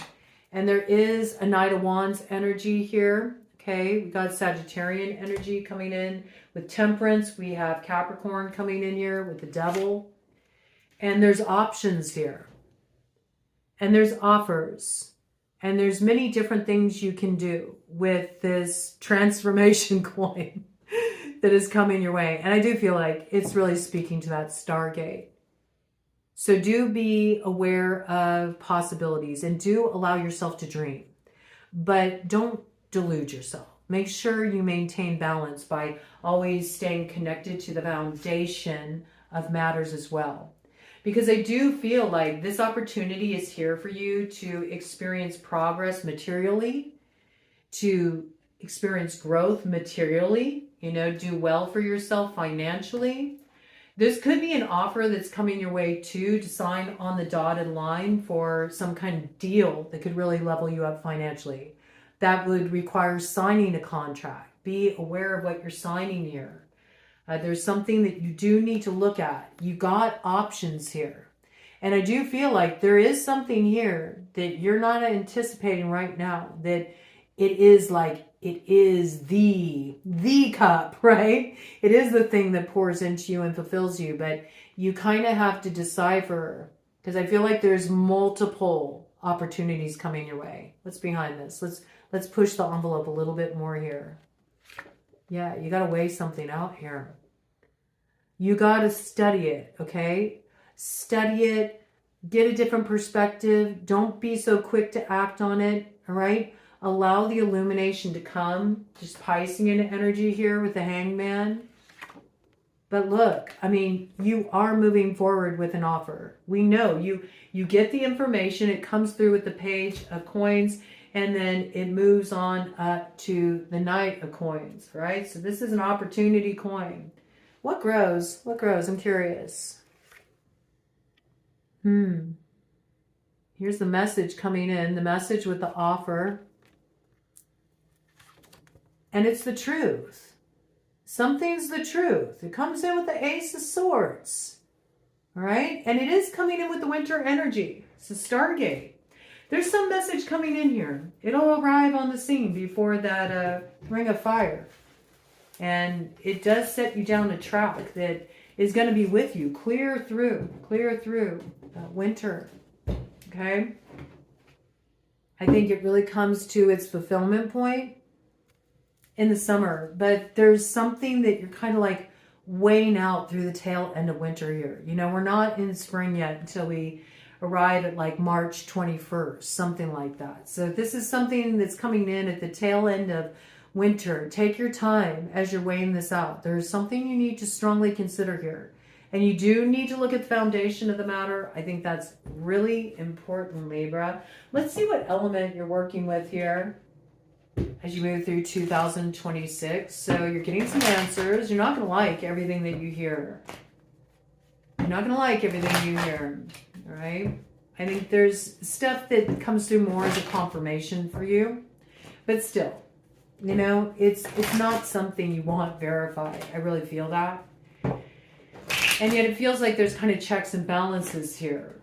And there is a Knight of Wands energy here, okay? We got Sagittarian energy coming in with Temperance. We have Capricorn coming in here with the Devil. And there's options here. And there's offers. And there's many different things you can do with this transformation coin that is coming your way. And I do feel like it's really speaking to that Stargate. So do be aware of possibilities and do allow yourself to dream. But don't delude yourself. Make sure you maintain balance by always staying connected to the foundation of matters as well. Because I do feel like this opportunity is here for you to experience progress materially, to experience growth materially, you know, do well for yourself financially. This could be an offer that's coming your way too, to sign on the dotted line for some kind of deal that could really level you up financially. That would require signing a contract. Be aware of what you're signing here. There's something that you do need to look at. You got options here. And I do feel like there is something here that you're not anticipating right now, that it is like, it is the cup, right? It is the thing that pours into you and fulfills you, but you kind of have to decipher, because I feel like there's multiple opportunities coming your way. What's behind this? Let's push the envelope a little bit more here. Yeah, you got to weigh something out here. You got to study it, okay? Study it. Get a different perspective. Don't be so quick to act on it, all right? Allow the illumination to come. Just Piscean into energy here with the Hangman. But look, I mean, you are moving forward with an offer. We know you get the information. It comes through with the Page of Coins, and then it moves on up to the Knight of Coins, right? So this is an opportunity coin. What grows? What grows? I'm curious. Here's the message coming in. The message with the offer. And it's the truth. Something's the truth. It comes in with the Ace of Swords. All right? And it is coming in with the winter energy. It's a Stargate. There's some message coming in here. It'll arrive on the scene before that Ring of Fire. And it does set you down a track that is going to be with you clear through winter. Okay? I think it really comes to its fulfillment point in the summer, but there's something that you're kind of like weighing out through the tail end of winter here. You know, we're not in spring yet until we arrive at like March 21st, something like that. So this is something that's coming in at the tail end of winter. Take your time as you're weighing this out. There's something you need to strongly consider here. And you do need to look at the foundation of the matter. I think that's really important, Libra. Let's see what element you're working with here as you move through 2026. So you're getting some answers. You're not going to like everything that you hear. You're not going to like everything you hear. All right? I think there's stuff that comes through more as a confirmation for you. But still, you know, it's not something you want verified. I really feel that. And yet it feels like there's kind of checks and balances here.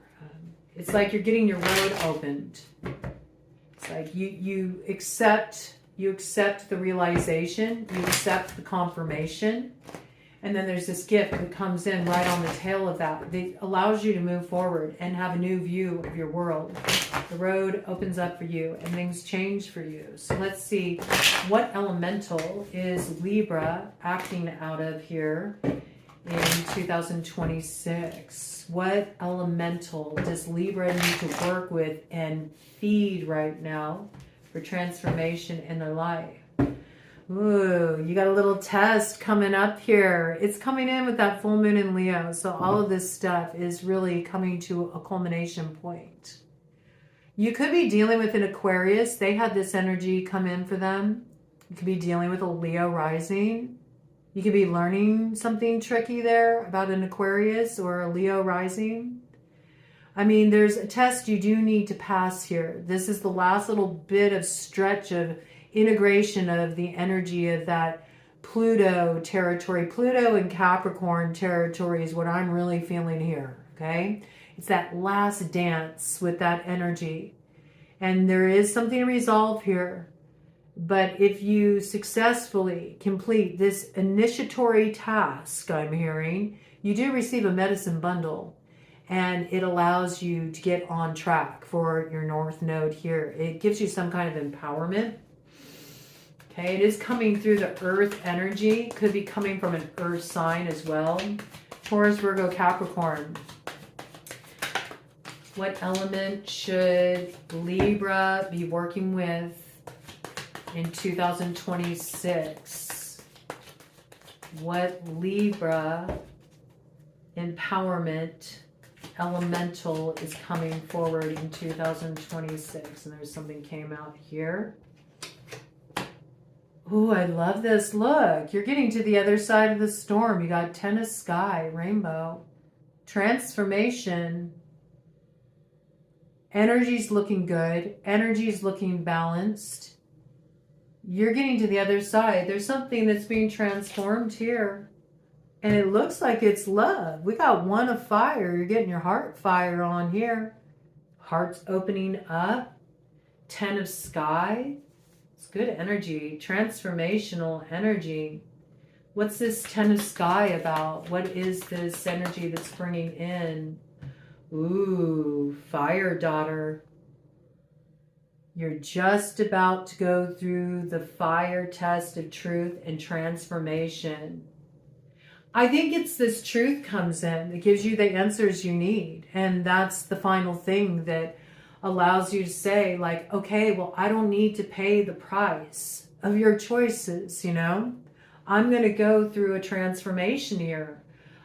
It's like you're getting your road opened. It's like you accept the realization, you accept the confirmation, and then there's this gift that comes in right on the tail of that allows you to move forward and have a new view of your world. The road opens up for you and things change for you. So let's see what elemental is Libra acting out of here in 2026. What elemental does Libra need to work with and feed right now for transformation in their life? Ooh, you got a little test coming up here. It's coming in with that full moon in Leo. So all of this stuff is really coming to a culmination point. You could be dealing with an Aquarius. They had this energy come in for them. You could be dealing with a Leo rising. You could be learning something tricky there about an Aquarius or a Leo rising. I mean, there's a test you do need to pass here. This is the last little bit of stretch of integration of the energy of that Pluto territory. Pluto and Capricorn territory is what I'm really feeling here, okay? It's that last dance with that energy. And there is something to resolve here. But if you successfully complete this initiatory task, I'm hearing, you do receive a medicine bundle. And it allows you to get on track for your North Node here. It gives you some kind of empowerment. Okay, it is coming through the Earth energy. Could be coming from an Earth sign as well. Taurus, Virgo, Capricorn. What element should Libra be working with in 2026? What Libra empowerment elemental is coming forward in 2026? And there's something came out here. Ooh, I love this. Look, you're getting to the other side of the storm. You got Ten of Sky, Rainbow, transformation. Energy's looking good. Energy's looking balanced. You're getting to the other side. There's something that's being transformed here. And it looks like it's love. We got One of Fire. You're getting your heart fire on here. Heart's opening up. Ten of Sky. It's good energy. Transformational energy. What's this Ten of Sky about? What is this energy that's bringing in? Ooh, fire daughter. You're just about to go through the fire test of truth and transformation. I think it's this truth comes in that gives you the answers you need. And that's the final thing that allows you to say, like, okay, well, I don't need to pay the price of your choices, you know? I'm going to go through a transformation here.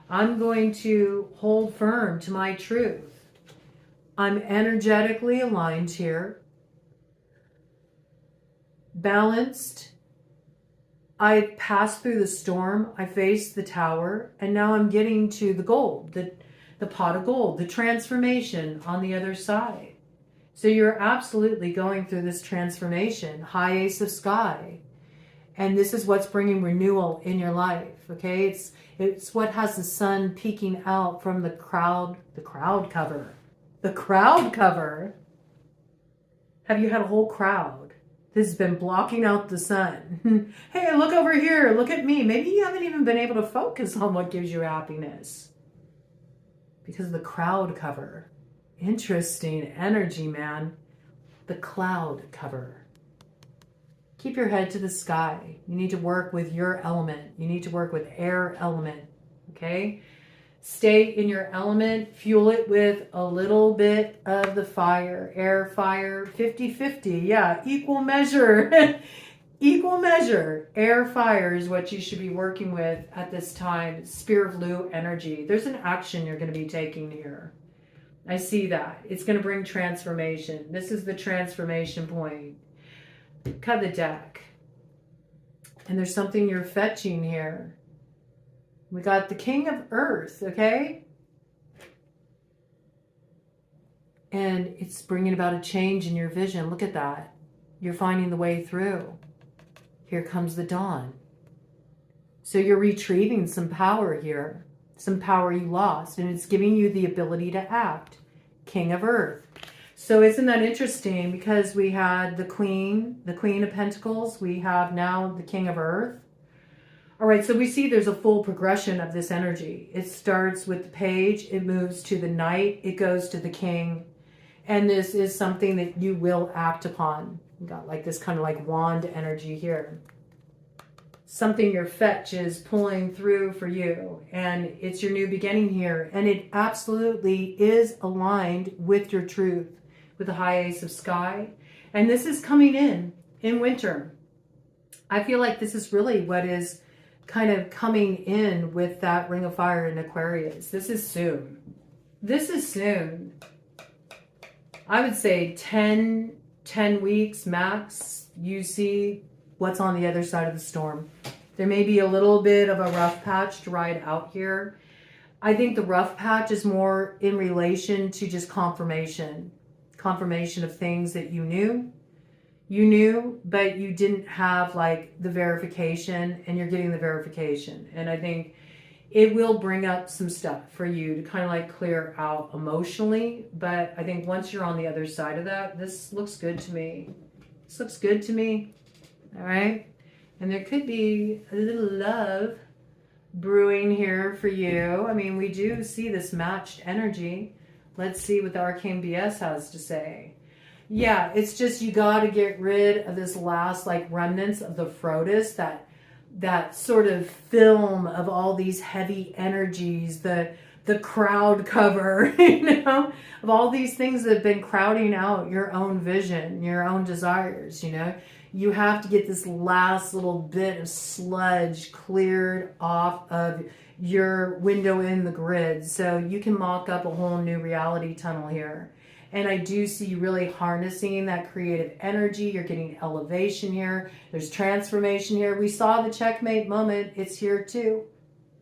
I'm going to hold firm to my truth. I'm energetically aligned here, balanced. I passed through the storm, I faced the tower, and now I'm getting to the gold, the pot of gold, the transformation on the other side. So you're absolutely going through this transformation, high ace of sky. And this is what's bringing renewal in your life, okay? It's what has the sun peeking out from the crowd cover. The crowd cover. Have you had a whole crowd this has been blocking out the sun? Hey, look over here. Look at me. Maybe you haven't even been able to focus on what gives you happiness because of the crowd cover. Interesting energy, man. The cloud cover. Keep your head to the sky. You need to work with your element. You need to work with air element, okay? Stay in your element. Fuel it with a little bit of the fire. Air, fire, 50-50. Yeah, equal measure. Equal measure. Air, fire is what you should be working with at this time. Spirit of Lu energy. There's an action you're going to be taking here. I see that. It's going to bring transformation. This is the transformation point. Cut the deck. And there's something you're fetching here. We got the King of Earth, okay? And it's bringing about a change in your vision. Look at that. You're finding the way through. Here comes the dawn. So you're retrieving some power here. Some power you lost. And it's giving you the ability to act. King of Earth. So isn't that interesting? Because we had the Queen of Pentacles. We have now the King of Earth. All right, so we see there's a full progression of this energy. It starts with the Page. It moves to the Knight. It goes to the King. And this is something that you will act upon. You got like this kind of like wand energy here. Something your fetch is pulling through for you. And it's your new beginning here. And it absolutely is aligned with your truth. With the high ace of sky. And this is coming in winter. I feel like this is really what is kind of coming in with that ring of fire in Aquarius. This is soon. This is soon. I would say 10 weeks max, you see what's on the other side of the storm. There may be a little bit of a rough patch to ride out here. I think the rough patch is more in relation to just confirmation of things that you knew, but you didn't have like the verification, and you're getting the verification. And I think it will bring up some stuff for you to kind of like clear out emotionally. But I think once you're on the other side of that, this looks good to me. This looks good to me. All right. And there could be a little love brewing here for you. I mean, we do see this matched energy. Let's see what the Arcane BS has to say. Yeah, it's just you got to get rid of this last like remnants of the Frodis, that sort of film of all these heavy energies, the crowd cover, you know, of all these things that have been crowding out your own vision, your own desires, you know. You have to get this last little bit of sludge cleared off of your window in the grid so you can mock up a whole new reality tunnel here. And I do see you really harnessing that creative energy. You're getting elevation here. There's transformation here. We saw the checkmate moment. It's here too.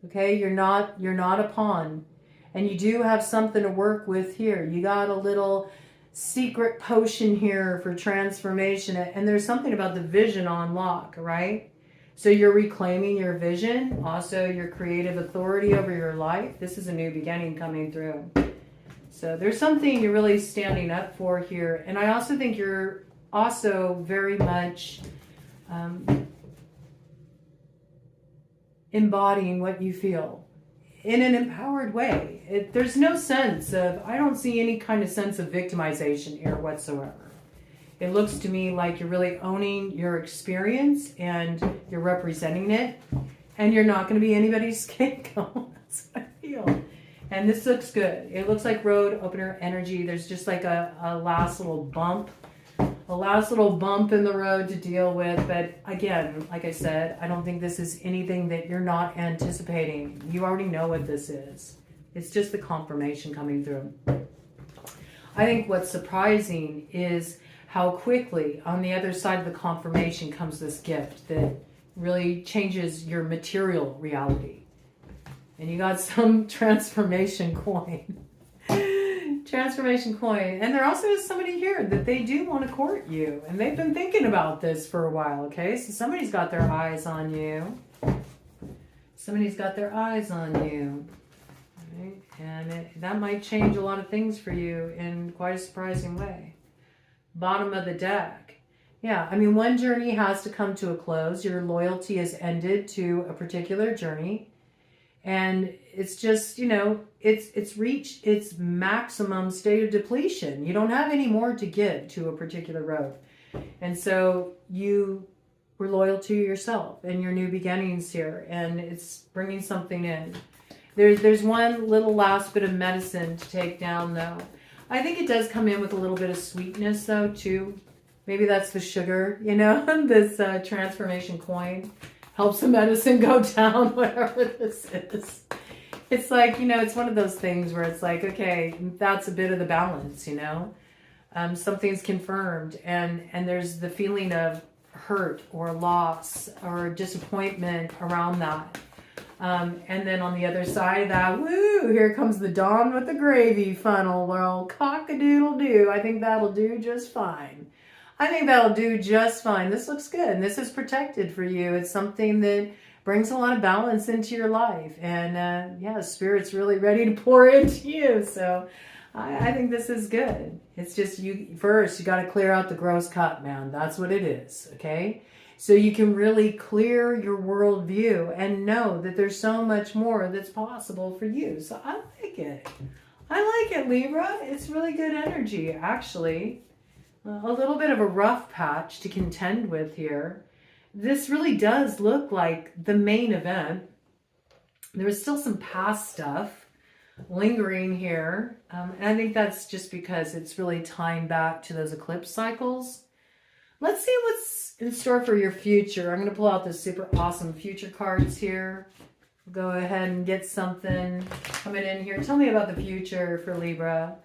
Okay, you're not a pawn. And you do have something to work with here. You got a little secret potion here for transformation. And there's something about the vision on lock, right? So you're reclaiming your vision, also your creative authority over your life. This is a new beginning coming through. So there's something you're really standing up for here. And I also think you're also very much embodying what you feel in an empowered way. There's no sense of, I don't see any kind of sense of victimization here whatsoever. It looks to me like you're really owning your experience and you're representing it. And you're not going to be anybody's scapegoat. That's what I feel. And this looks good. It looks like road opener energy. There's just like a last little bump. A last little bump in the road to deal with. But again, like I said, I don't think this is anything that you're not anticipating. You already know what this is. It's just the confirmation coming through. I think what's surprising is how quickly on the other side of the confirmation comes this gift that really changes your material reality. And you got some transformation coin. Transformation coin. And there also is somebody here that they do want to court you. And they've been thinking about this for a while, okay? So somebody's got their eyes on you. Somebody's got their eyes on you. Right? And that might change a lot of things for you in quite a surprising way. Bottom of the deck. Yeah, I mean, one journey has to come to a close. Your loyalty has ended to a particular journey. And it's just, you know, it's reached its maximum state of depletion. You don't have any more to give to a particular road. And so you were loyal to yourself and your new beginnings here. And it's bringing something in. There's one little last bit of medicine to take down, though. I think it does come in with a little bit of sweetness, though, too. Maybe that's the sugar, you know, this transformation coin. Helps the medicine go down, whatever this is. It's like, you know, it's one of those things where it's like, okay, that's a bit of the balance, you know. Something's confirmed and there's the feeling of hurt or loss or disappointment around that. And then on the other side of that, woo, here comes the dawn with the gravy funnel. Well, cock-a-doodle-doo. I think that'll do just fine. I think that'll do just fine. This looks good. And this is protected for you. It's something that brings a lot of balance into your life. And yeah, Spirit's really ready to pour into you. So I think this is good. It's just you first, you got to clear out the gross cup, man. That's what it is. Okay. So you can really clear your worldview and know that there's so much more that's possible for you. So I like it. I like it, Libra. It's really good energy, actually. A little bit of a rough patch to contend with here. This really does look like the main event. There is still some past stuff lingering here. And I think that's just because it's really tying back to those eclipse cycles. Let's see what's in store for your future. I'm going to pull out the super awesome future cards here. Go ahead and get something coming in here. Tell me about the future for Libra.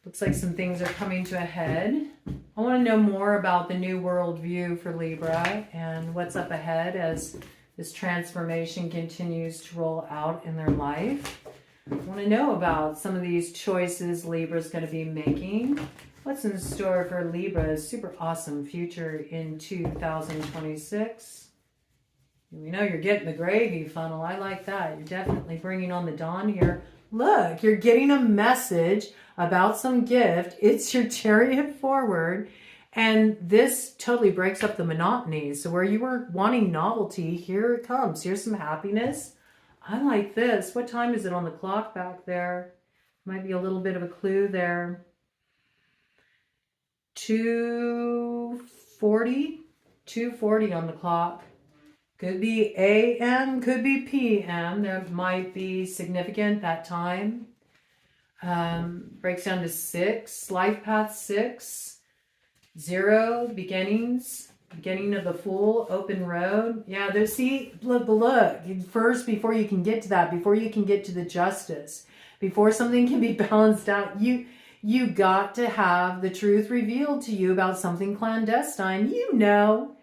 Looks like some things are coming to a head. I want to know more about the new world view for Libra and what's up ahead as this transformation continues to roll out in their life. I want to know about some of these choices Libra's going to be making. What's in store for Libra's super awesome future in 2026? We know you're getting the gravy funnel. I like that. You're definitely bringing on the dawn here. Look, you're getting a message about some gift. It's your chariot forward. And this totally breaks up the monotony. So where you were wanting novelty, here it comes. Here's some happiness. I like this. What time is it on the clock back there? Might be a little bit of a clue there. 2:40. 2:40 on the clock. Could be AM, could be PM. There might be significant that time. Breaks down to 6. Life path 6. 0. Beginnings. Beginning of the Fool. Open road. Yeah, there's, see, look. First, before you can get to that, before you can get to the justice, before something can be balanced out, you got to have the truth revealed to you about something clandestine. You know.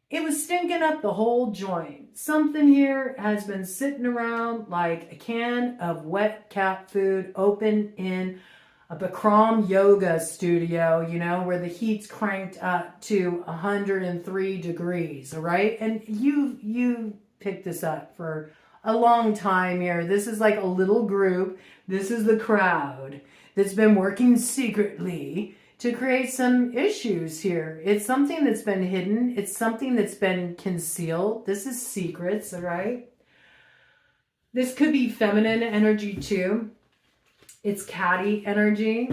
It was stinking up the whole joint. Something here has been sitting around like a can of wet cat food open in a Bikram yoga studio, you know, where the heat's cranked up to 103 degrees, all right? And you picked this up for a long time here. This is like a little group. This is the crowd that's been working secretly to create some issues here. It's something that's been hidden. It's something that's been concealed. This is secrets, all right? This could be feminine energy too. It's catty energy.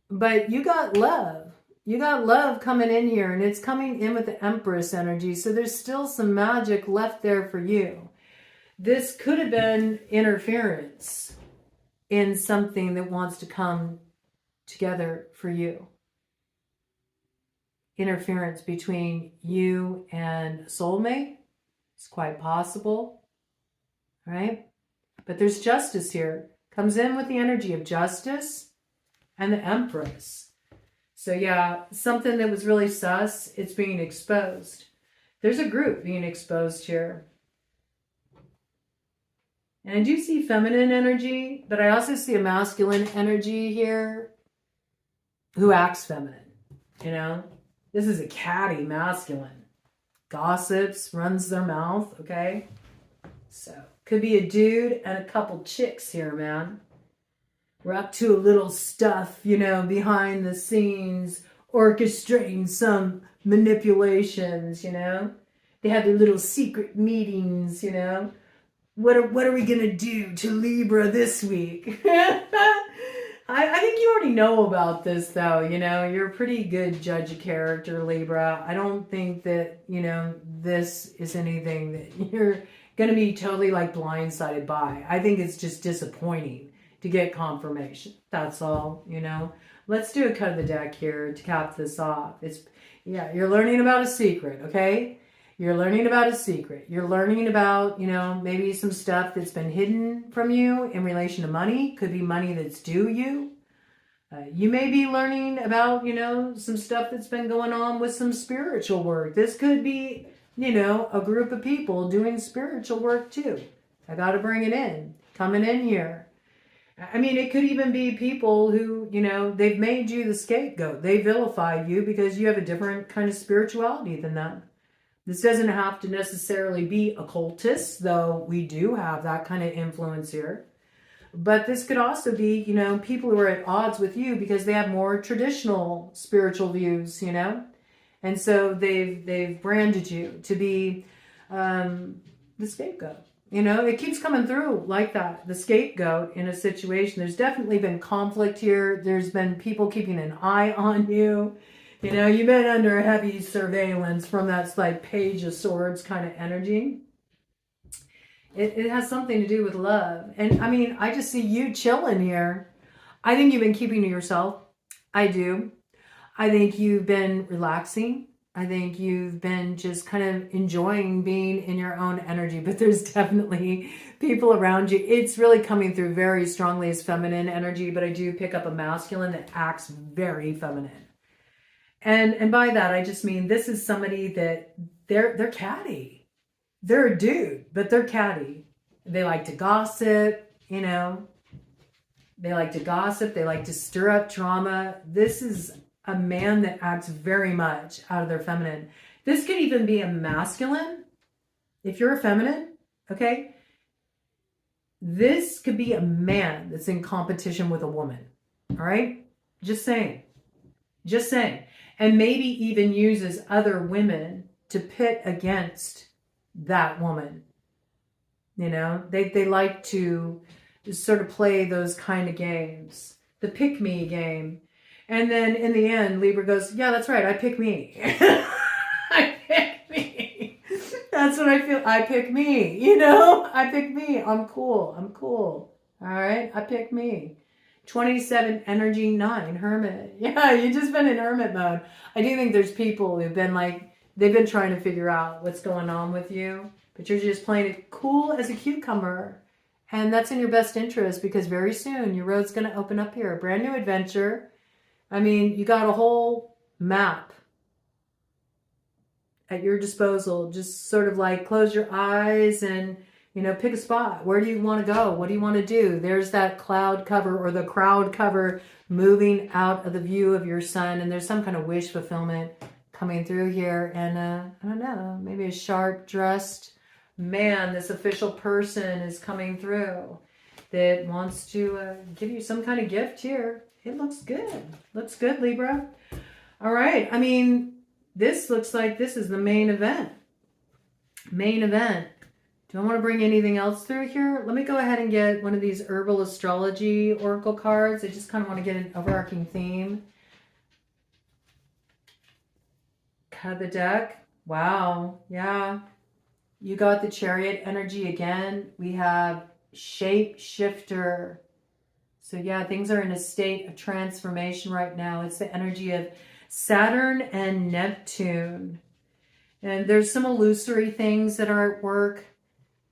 But you got love. You got love coming in here, and it's coming in with the Empress energy. So there's still some magic left there for you. This could have been interference in something that wants to come together for you. Interference between you and soulmate. It's quite possible, right? But there's justice here. Comes in with the energy of justice and the Empress. So yeah, something that was really sus, it's being exposed. There's a group being exposed here. And I do see feminine energy, but I also see a masculine energy here who acts feminine, you know? This is a catty masculine. Gossips, runs their mouth, okay? So, could be a dude and a couple chicks here, man. We're up to a little stuff, you know, behind the scenes, orchestrating some manipulations, you know? They have their little secret meetings, you know? What are we going to do to Libra this week? I think you already know about this, though. You know, you're a pretty good judge of character, Libra. I don't think that, you know, this is anything that you're going to be totally, like, blindsided by. I think it's just disappointing to get confirmation. That's all, you know. Let's do a cut of the deck here to cap this off. Yeah, you're learning about a secret, okay? You're learning about a secret. You're learning about, you know, maybe some stuff that's been hidden from you in relation to money. Could be money that's due you. You may be learning about, you know, some stuff that's been going on with some spiritual work. This could be, you know, a group of people doing spiritual work too. I got to bring it in. Coming in here. I mean, it could even be people who, you know, they've made you the scapegoat. They vilify you because you have a different kind of spirituality than them. This doesn't have to necessarily be occultists, though we do have that kind of influence here. But this could also be, you know, people who are at odds with you because they have more traditional spiritual views, you know. And so they've branded you to be the scapegoat. You know, it keeps coming through like that, the scapegoat in a situation. There's definitely been conflict here. There's been people keeping an eye on you. You know, you've been under heavy surveillance from that, like, Page of Swords kind of energy. It has something to do with love. And, I mean, I just see you chilling here. I think you've been keeping to yourself. I do. I think you've been relaxing. I think you've been just kind of enjoying being in your own energy. But there's definitely people around you. It's really coming through very strongly as feminine energy. But I do pick up a masculine that acts very feminine. And by that, I just mean this is somebody that they're catty. They're a dude, but they're catty. They like to gossip, you know. They like to gossip. They like to stir up drama. This is a man that acts very much out of their feminine. This could even be a masculine. If you're a feminine, okay? This could be a man that's in competition with a woman. All right? Just saying. Just saying. And maybe even uses other women to pit against that woman. You know, they like to sort of play those kind of games. The pick me game. And then in the end, Libra goes, yeah, that's right. I pick me. I pick me. That's what I feel. I pick me. You know, I pick me. I'm cool. I'm cool. All right. I pick me. 27 energy 9 hermit. Yeah, you've just been in hermit mode. I do think there's people who've been like, they've been trying to figure out what's going on with you, but you're just playing it cool as a cucumber. And that's in your best interest because very soon your road's going to open up here. A brand new adventure. I mean, you got a whole map at your disposal. Just sort of like close your eyes and, you know, pick a spot. Where do you want to go? What do you want to do? There's that cloud cover or the crowd cover moving out of the view of your sun. And there's some kind of wish fulfillment coming through here. And I don't know, maybe a sharp dressed man, this official person is coming through that wants to give you some kind of gift here. It looks good. Looks good, Libra. All right. I mean, this looks like this is the main event. Main event. Do I want to bring anything else through here? Let me go ahead and get one of these herbal astrology oracle cards. I just kind of want to get an overarching theme. Cut the deck. Wow. Yeah. You got the Chariot energy again. We have shapeshifter. So yeah, things are in a state of transformation right now. It's the energy of Saturn and Neptune. And there's some illusory things that are at work.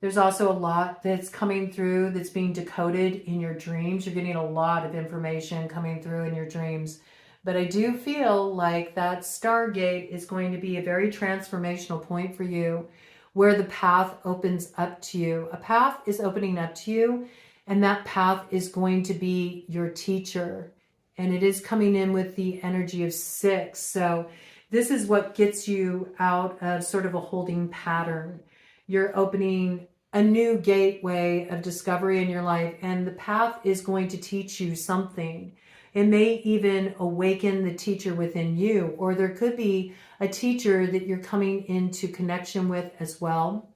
There's also a lot that's coming through that's being decoded in your dreams. You're getting a lot of information coming through in your dreams. But I do feel like that Stargate is going to be a very transformational point for you, where the path opens up to you. A path is opening up to you, and that path is going to be your teacher. And it is coming in with the energy of 6. So this is what gets you out of sort of a holding pattern. You're opening a new gateway of discovery in your life, and the path is going to teach you something. It may even awaken the teacher within you, or there could be a teacher that you're coming into connection with as well.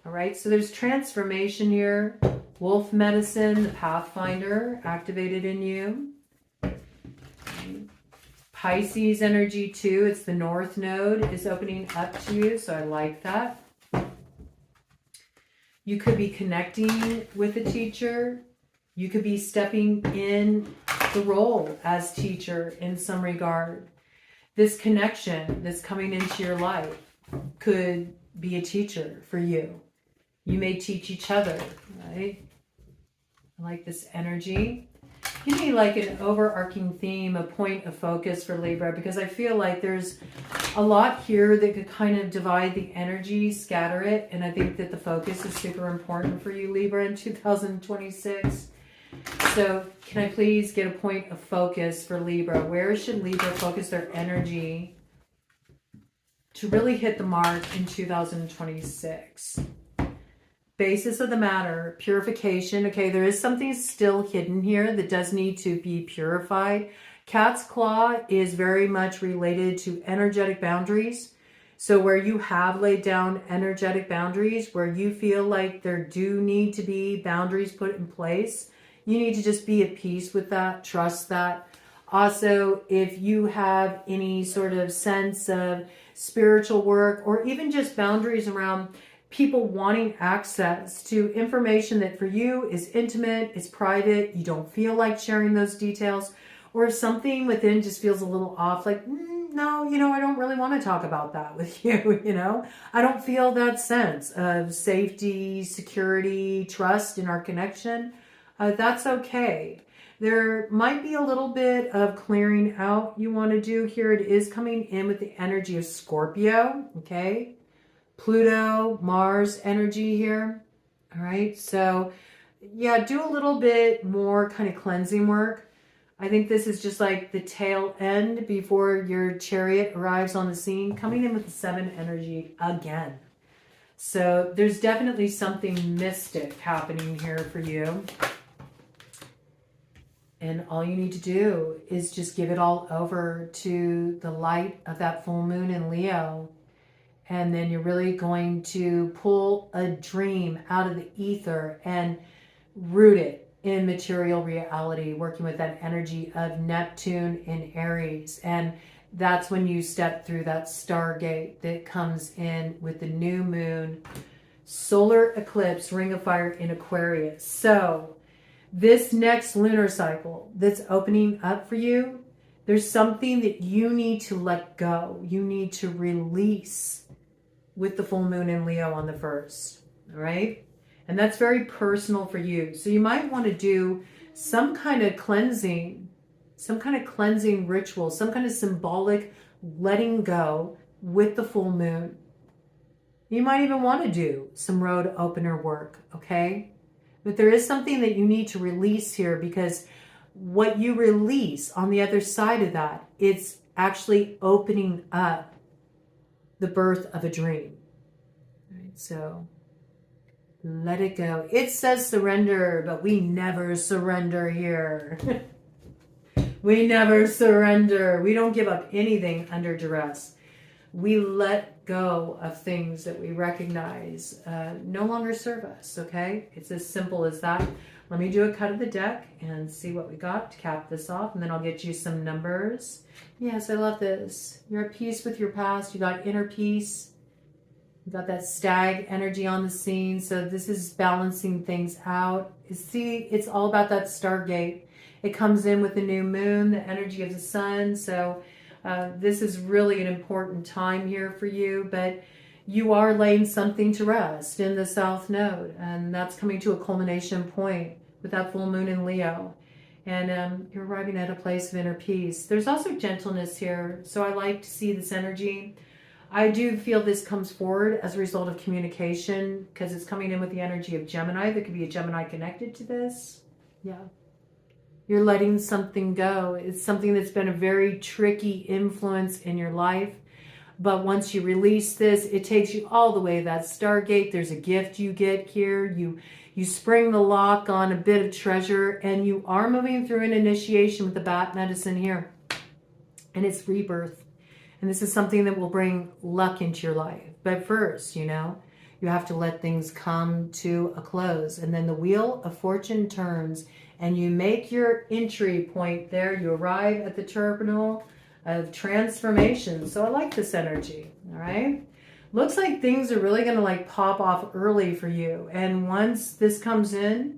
All right, so there's transformation here. Wolf medicine, the Pathfinder activated in you. Pisces energy too. It's the North Node is opening up to you, so I like that. You could be connecting with a teacher. You could be stepping in the role as teacher in some regard. This connection that's coming into your life could be a teacher for you. You may teach each other, right? I like this energy. Give me like an overarching theme, a point of focus for Libra, because I feel like there's a lot here that could kind of divide the energy, scatter it, and I think that the focus is super important for you, Libra, in 2026. So can I please get a point of focus for Libra? Where should Libra focus their energy to really hit the mark in 2026? Basis of the matter, purification. Okay, there is something still hidden here that does need to be purified. Cat's claw is very much related to energetic boundaries. So where you have laid down energetic boundaries, where you feel like there do need to be boundaries put in place, you need to just be at peace with that, trust that. Also, if you have any sort of sense of spiritual work, or even just boundaries around people wanting access to information that for you is intimate, is private, you don't feel like sharing those details, or if something within just feels a little off, like, no, I don't really want to talk about that with you, I don't feel that sense of safety, security, trust in our connection. That's okay. There might be a little bit of clearing out you want to do here. It is coming in with the energy of Scorpio, okay? Pluto, Mars energy here. All right, so yeah, do a little bit more kind of cleansing work. I think this is just like the tail end before your chariot arrives on the scene, coming in with the 7 energy again. So there's definitely something mystic happening here for you. And all you need to do is just give it all over to the light of that full moon in Leo. And then you're really going to pull a dream out of the ether and root it in material reality, working with that energy of Neptune in Aries. And that's when you step through that stargate that comes in with the new moon, solar eclipse, ring of fire in Aquarius. So this next lunar cycle that's opening up for you, there's something that you need to let go. You need to release with the full moon in Leo on the 1st, all right? And that's very personal for you. So you might want to do some kind of cleansing ritual, some kind of symbolic letting go with the full moon. You might even want to do some road opener work, okay? But there is something that you need to release here, because what you release on the other side of that, it's actually opening up the birth of a dream. All right, so let it go. It says surrender, but we never surrender here. We never surrender. We don't give up anything under duress. We let go of things that we recognize no longer serve us, okay? It's as simple as that. Let me do a cut of the deck and see what we got to cap this off, and then I'll get you some numbers. Yes, I love this. You're at peace with your past. You got inner peace. You got that stag energy on the scene, so this is balancing things out. See, it's all about that Stargate. It comes in with the new moon, the energy of the sun, so this is really an important time here for you, but you are laying something to rest in the South Node, and that's coming to a culmination point with that full moon in Leo. And you're arriving at a place of inner peace. There's also gentleness here, so I like to see this energy. I do feel this comes forward as a result of communication because it's coming in with the energy of Gemini. There could be a Gemini connected to this. Yeah. You're letting something go. It's something that's been a very tricky influence in your life. But once you release this, it takes you all the way to that Stargate. There's a gift you get here. You spring the lock on a bit of treasure, and you are moving through an initiation with the bat medicine here. And it's rebirth. And this is something that will bring luck into your life. But first, you have to let things come to a close. And then the wheel of fortune turns, and you make your entry point there. You arrive at the terminal of transformation. So I like this energy, all right? Looks like things are really going to like pop off early for you. And once this comes in,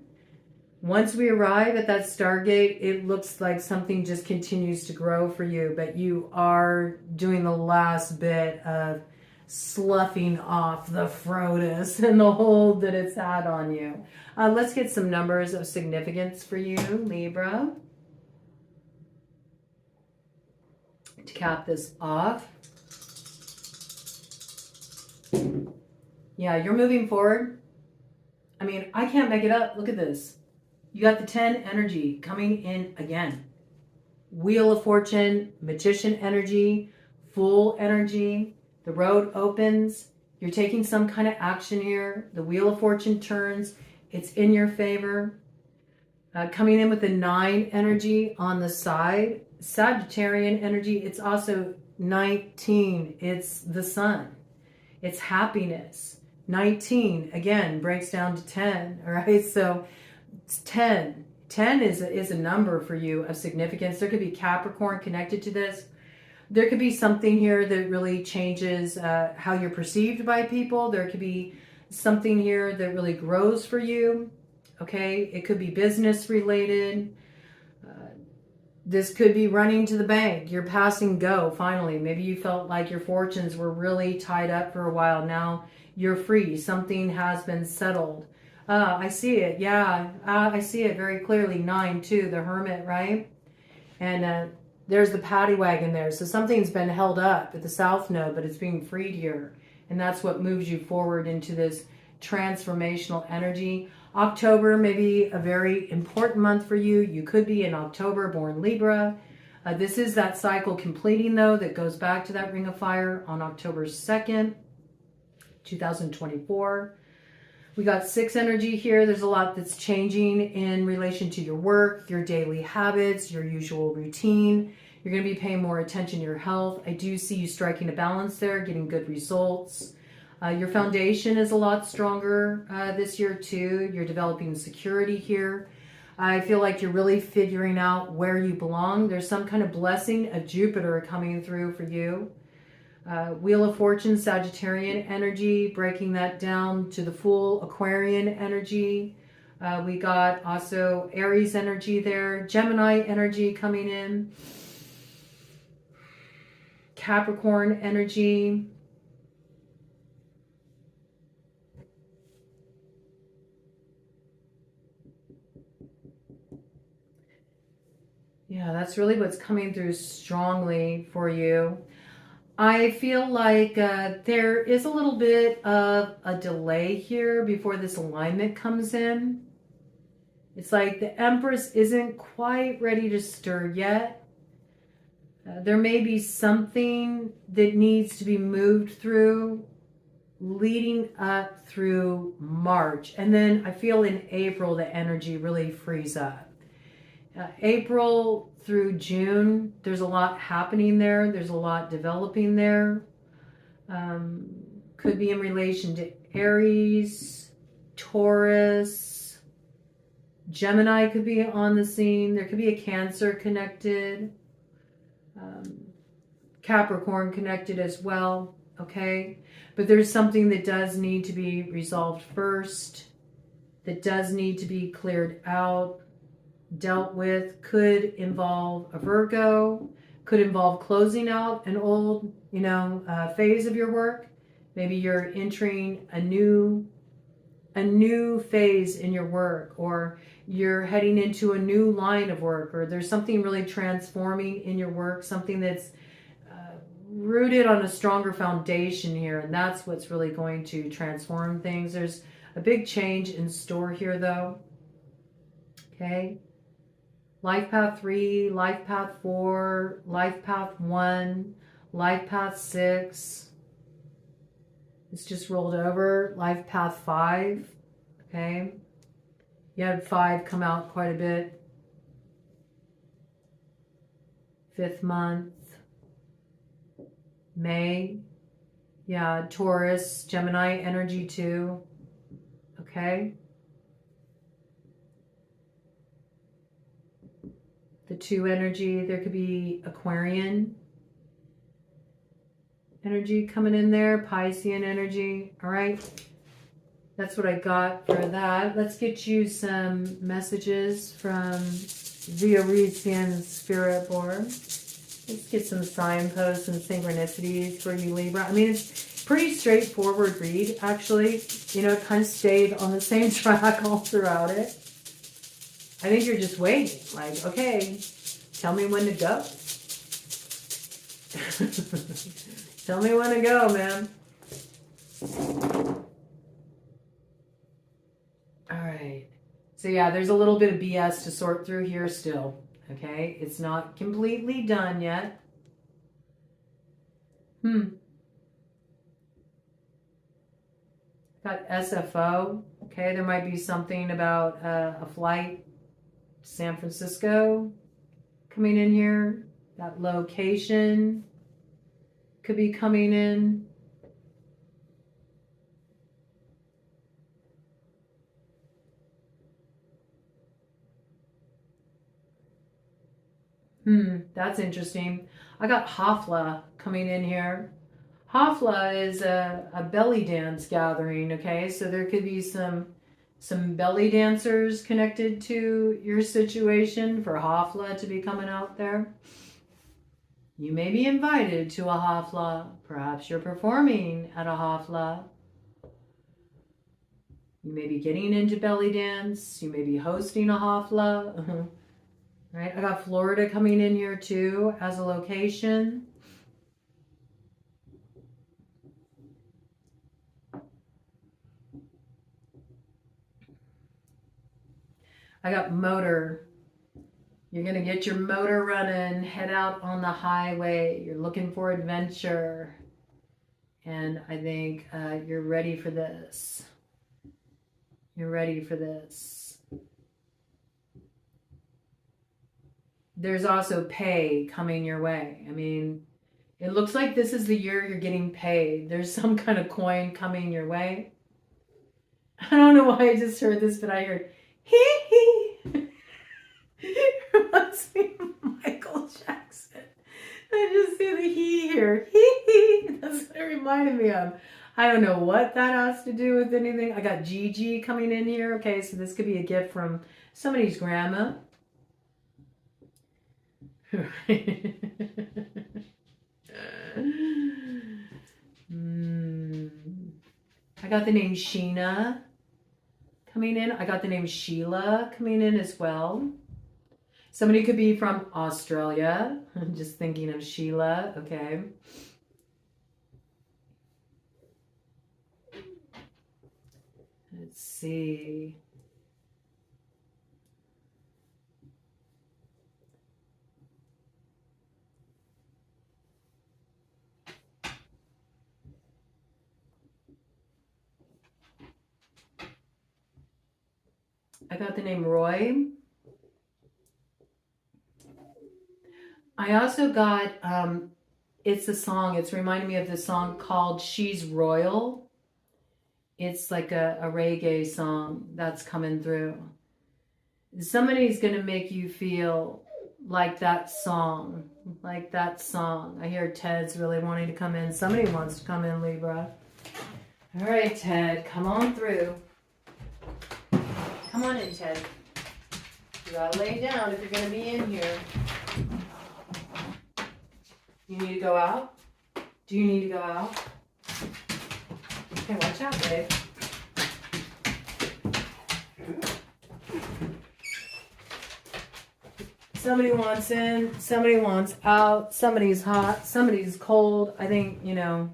once we arrive at that Stargate, it looks like something just continues to grow for you. But you are doing the last bit of sloughing off the Frotus and the hold that it's had on you. Let's get some numbers of significance for you, Libra, to cap this off. Yeah, you're moving forward. I mean, I can't make it up. Look at this. You got the 10 energy coming in again. Wheel of Fortune, Magician energy, Fool energy. The road opens. You're taking some kind of action here. The Wheel of Fortune turns. It's in your favor. Coming in with the 9 energy on the side. Sagittarian energy. It's also 19. It's the sun. It's happiness. 19, again, breaks down to 10. All right, so it's 10. 10 is a number for you of significance. There could be Capricorn connected to this. There could be something here that really changes how you're perceived by people. There could be something here that really grows for you. Okay, it could be business related. This could be running to the bank. You're passing go, finally. Maybe you felt like your fortunes were really tied up for a while. Now you're free. Something has been settled. I see it. Yeah, I see it very clearly. 9, too, the Hermit, right? And there's the paddy wagon there. So something's been held up at the South Node, but it's being freed here. And that's what moves you forward into this transformational energy. October may be a very important month for you. You could be in October, born Libra. This is that cycle completing, though, that goes back to that Ring of Fire on October 2nd, 2024. We got 6 energy here. There's a lot that's changing in relation to your work, your daily habits, your usual routine. You're going to be paying more attention to your health. I do see you striking a balance there, getting good results. Your foundation is a lot stronger this year too. You're developing security here. I feel like you're really figuring out where you belong. There's some kind of blessing of Jupiter coming through for you. Wheel of Fortune, Sagittarian energy, breaking that down to the Fool, Aquarian energy. We got also Aries energy there, Gemini energy coming in, Capricorn energy. Yeah, that's really what's coming through strongly for you. I feel like there is a little bit of a delay here before this alignment comes in. It's like the Empress isn't quite ready to stir yet. There may be something that needs to be moved through leading up through March. And then I feel in April the energy really frees up. April through June, there's a lot happening there. There's a lot developing there. Could be in relation to Aries, Taurus, Gemini could be on the scene. There could be a Cancer connected, Capricorn connected as well, okay? But there's something that does need to be resolved first, that does need to be cleared out, dealt with. Could involve a Virgo, could involve closing out an old, phase of your work. Maybe you're entering a new phase in your work, or you're heading into a new line of work, or there's something really transforming in your work, something that's rooted on a stronger foundation here, and that's what's really going to transform things. There's a big change in store here though, okay? Life path 3, life path 4, life path 1, life path 6. It's just rolled over. Life path 5, okay? You had 5 come out quite a bit. 5th month. May. Yeah, Taurus, Gemini energy too. Okay? The 2 energy, there could be Aquarian energy coming in there, Piscean energy. All right, that's what I got for that. Let's get you some messages from the ARIES Spirit Board. Let's get some signposts and synchronicities for you, Libra. I mean, it's pretty straightforward read, actually. It kind of stayed on the same track all throughout it. I think you're just waiting, like, okay, tell me when to go. Tell me when to go, man. All right. So yeah, there's a little bit of BS to sort through here still. Okay, it's not completely done yet. Got SFO. Okay, there might be something about a flight to San Francisco coming in here. That location could be coming in. That's interesting. I got Hafla coming in here. Hafla is a belly dance gathering, okay? So there could be some belly dancers connected to your situation for Hafla to be coming out there. You may be invited to a Hafla. Perhaps you're performing at a Hafla. You may be getting into belly dance. You may be hosting a Hafla. Right? I got Florida coming in here too as a location. I got motor. You're going to get your motor running, head out on the highway. You're looking for adventure. And I think you're ready for this. You're ready for this. There's also pay coming your way. I mean, it looks like this is the year you're getting paid. There's some kind of coin coming your way. I don't know why I just heard this, but I heard hee hee. Reminds me of Michael Jackson. I just see the he here. Hee hee. That's what it reminded me of. I don't know what that has to do with anything. I got Gigi coming in here. Okay, so this could be a gift from somebody's grandma. I got the name Sheena coming in. I got the name Sheila coming in as well. Somebody could be from Australia. I'm just thinking of Sheila. Okay. Let's see. I got the name Roy. I also got it's a song. It's reminding me of the song called She's Royal. It's like a reggae song that's coming through. Somebody's going to make you feel like that song. Like that song. I hear Ted's really wanting to come in. Somebody wants to come in, Libra. All right, Ted, come on through. Come on in, Ted. You gotta lay down if you're gonna be in here. You need to go out? Do you need to go out? Okay, watch out, babe. Somebody wants in, somebody wants out, somebody's hot, somebody's cold. I think, you know,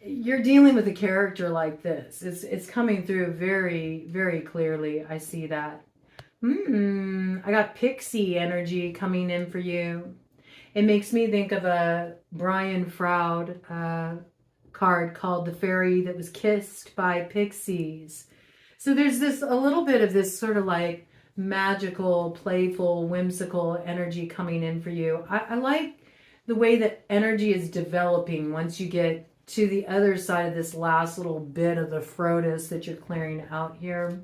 you're dealing with a character like this. It's coming through very, very clearly. I see that. I got pixie energy coming in for you. It makes me think of a Brian Froud card called The Fairy That Was Kissed by Pixies. So there's this, a little bit of this sort of like magical, playful, whimsical energy coming in for you. I like the way that energy is developing once you get to the other side of this last little bit of the Frodis that you're clearing out here.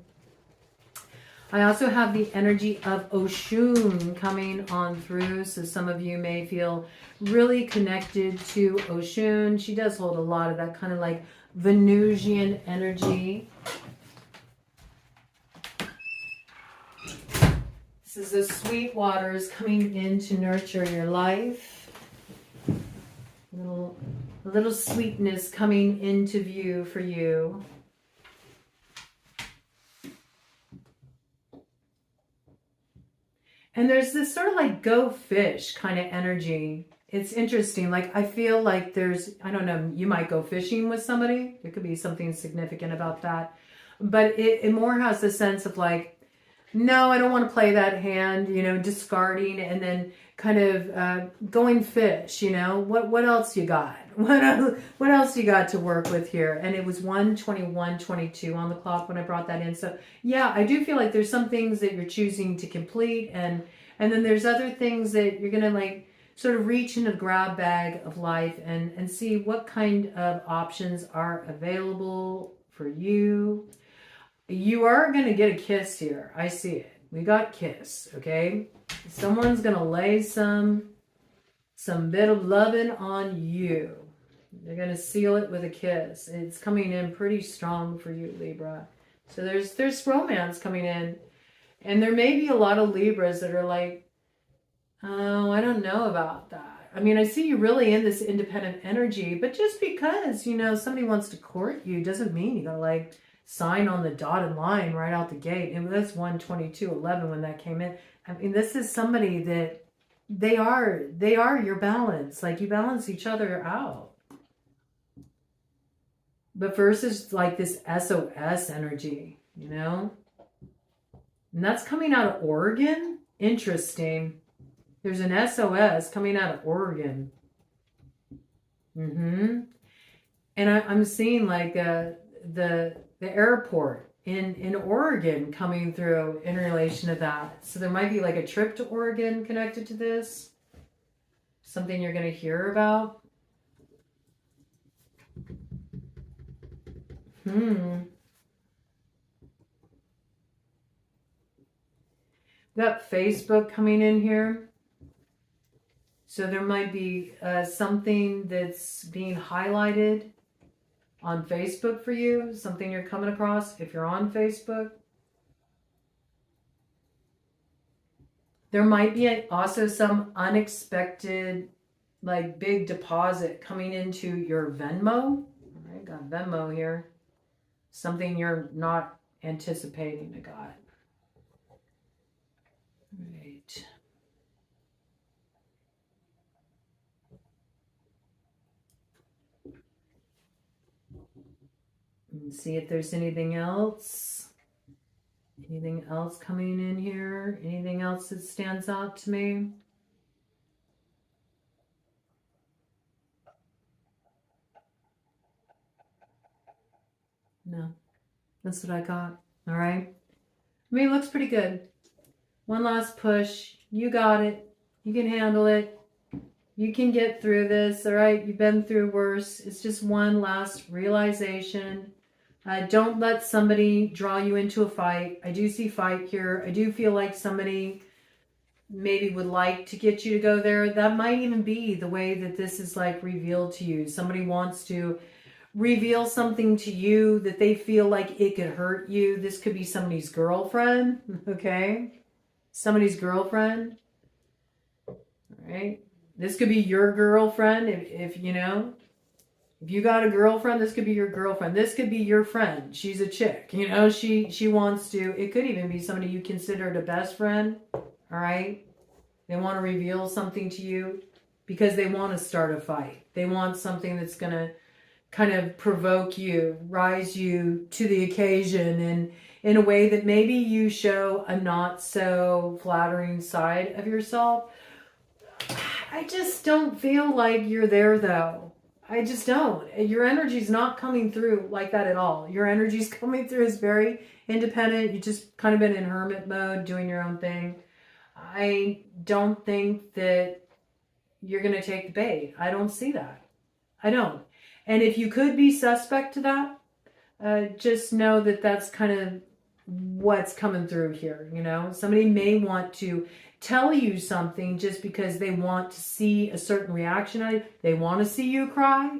I also have the energy of Oshun coming on through. So some of you may feel really connected to Oshun. She does hold a lot of that kind of like Venusian energy. This is the sweet waters coming in to nurture your life. A little sweetness coming into view for you. And there's this sort of like go fish kind of energy. It's interesting. Like I feel like there's, I don't know, you might go fishing with somebody. There could be something significant about that. But it more has the sense of like, no, I don't want to play that hand, you know, discarding and then kind of going fish, you know. What else you got? What else you got to work with here? And it was 1:21:22 on the clock when I brought that in. So yeah, I do feel like there's some things that you're choosing to complete, and then there's other things that you're gonna like sort of reach in a grab bag of life and see what kind of options are available for you. You are gonna get a kiss here. I see it. We got kiss, okay? Someone's gonna lay some bit of loving on you. They're going to seal it with a kiss. It's coming in pretty strong for you, Libra. So there's romance coming in. And there may be a lot of Libras that are like, oh, I don't know about that. I mean, I see you really in this independent energy, but just because, you know, somebody wants to court you doesn't mean you got to like sign on the dotted line right out the gate. And that's 1:22:11 when that came in. I mean, this is somebody that they are your balance. Like you balance each other out. But first is like this SOS energy, you know? And that's coming out of Oregon. Interesting. There's an SOS coming out of Oregon. And I'm seeing like the airport in Oregon coming through in relation to that. So there might be like a trip to Oregon connected to this. Something you're going to hear about. Got Facebook coming in here. So there might be something that's being highlighted on Facebook for you. Something you're coming across if you're on Facebook. There might be also some unexpected like big deposit coming into your Venmo. All right, got Venmo here. Something you're not anticipating. I got. Right. And see if there's anything else. Anything else coming in here? Anything else that stands out to me? No, that's what I got. All right. I mean, it looks pretty good. One last push. You got it. You can handle it. You can get through this, all right? You've been through worse. It's just one last realization. Don't let somebody draw you into a fight. I do see fight here. I do feel like somebody maybe would like to get you to go there. That might even be the way that this is like revealed to you. Somebody wants to reveal something to you that they feel like it could hurt you. This could be somebody's girlfriend, okay? Somebody's girlfriend, all right? This could be your girlfriend if you know. If you got a girlfriend, this could be your girlfriend. This could be your friend. She's a chick, you know. She wants to, it could even be somebody you considered a best friend, all right? They want to reveal something to you because they want to start a fight. They want something that's going to kind of provoke you, rise you to the occasion, and in a way that maybe you show a not so flattering side of yourself. I just don't feel like you're there though. I just don't. Your energy's not coming through like that at all. Your energy's coming through as very independent. You just kind of been in hermit mode, doing your own thing. I don't think that you're going to take the bait. I don't see that. I don't. And if you could be suspect to that, just know that that's kind of what's coming through here. You know, somebody may want to tell you something just because they want to see a certain reaction out of you. They want to see you cry.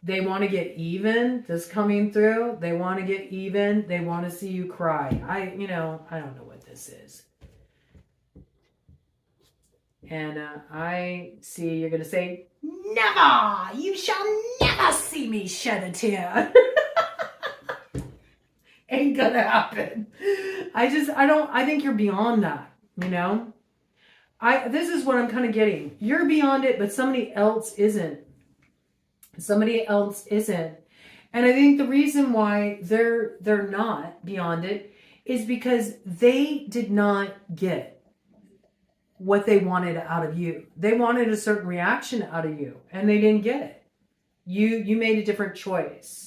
They want to get even. This coming through. They want to get even. They want to see you cry. I don't know what this is. And I see you're going to say, never! You shall never see me shed a tear. Ain't gonna happen. I think you're beyond that, you know? This is what I'm kind of getting. You're beyond it, but somebody else isn't. Somebody else isn't. And I think the reason why they're not beyond it is because they did not get what they wanted out of you. They wanted a certain reaction out of you, and they didn't get it. You made a different choice.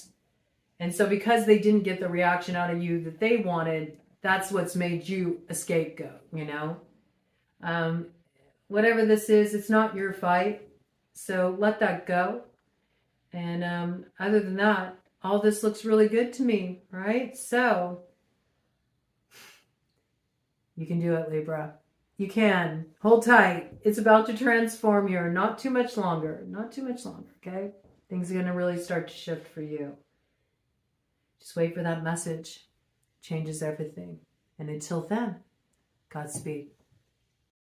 And so because they didn't get the reaction out of you that they wanted, that's what's made you a scapegoat, you know? Whatever this is, it's not your fight. So let that go. And other than that, all this looks really good to me, right? So you can do it, Libra. You can. Hold tight. It's about to transform here. Not too much longer. Not too much longer, okay? Things are going to really start to shift for you. Just wait for that message. Changes everything. And until then, Godspeed.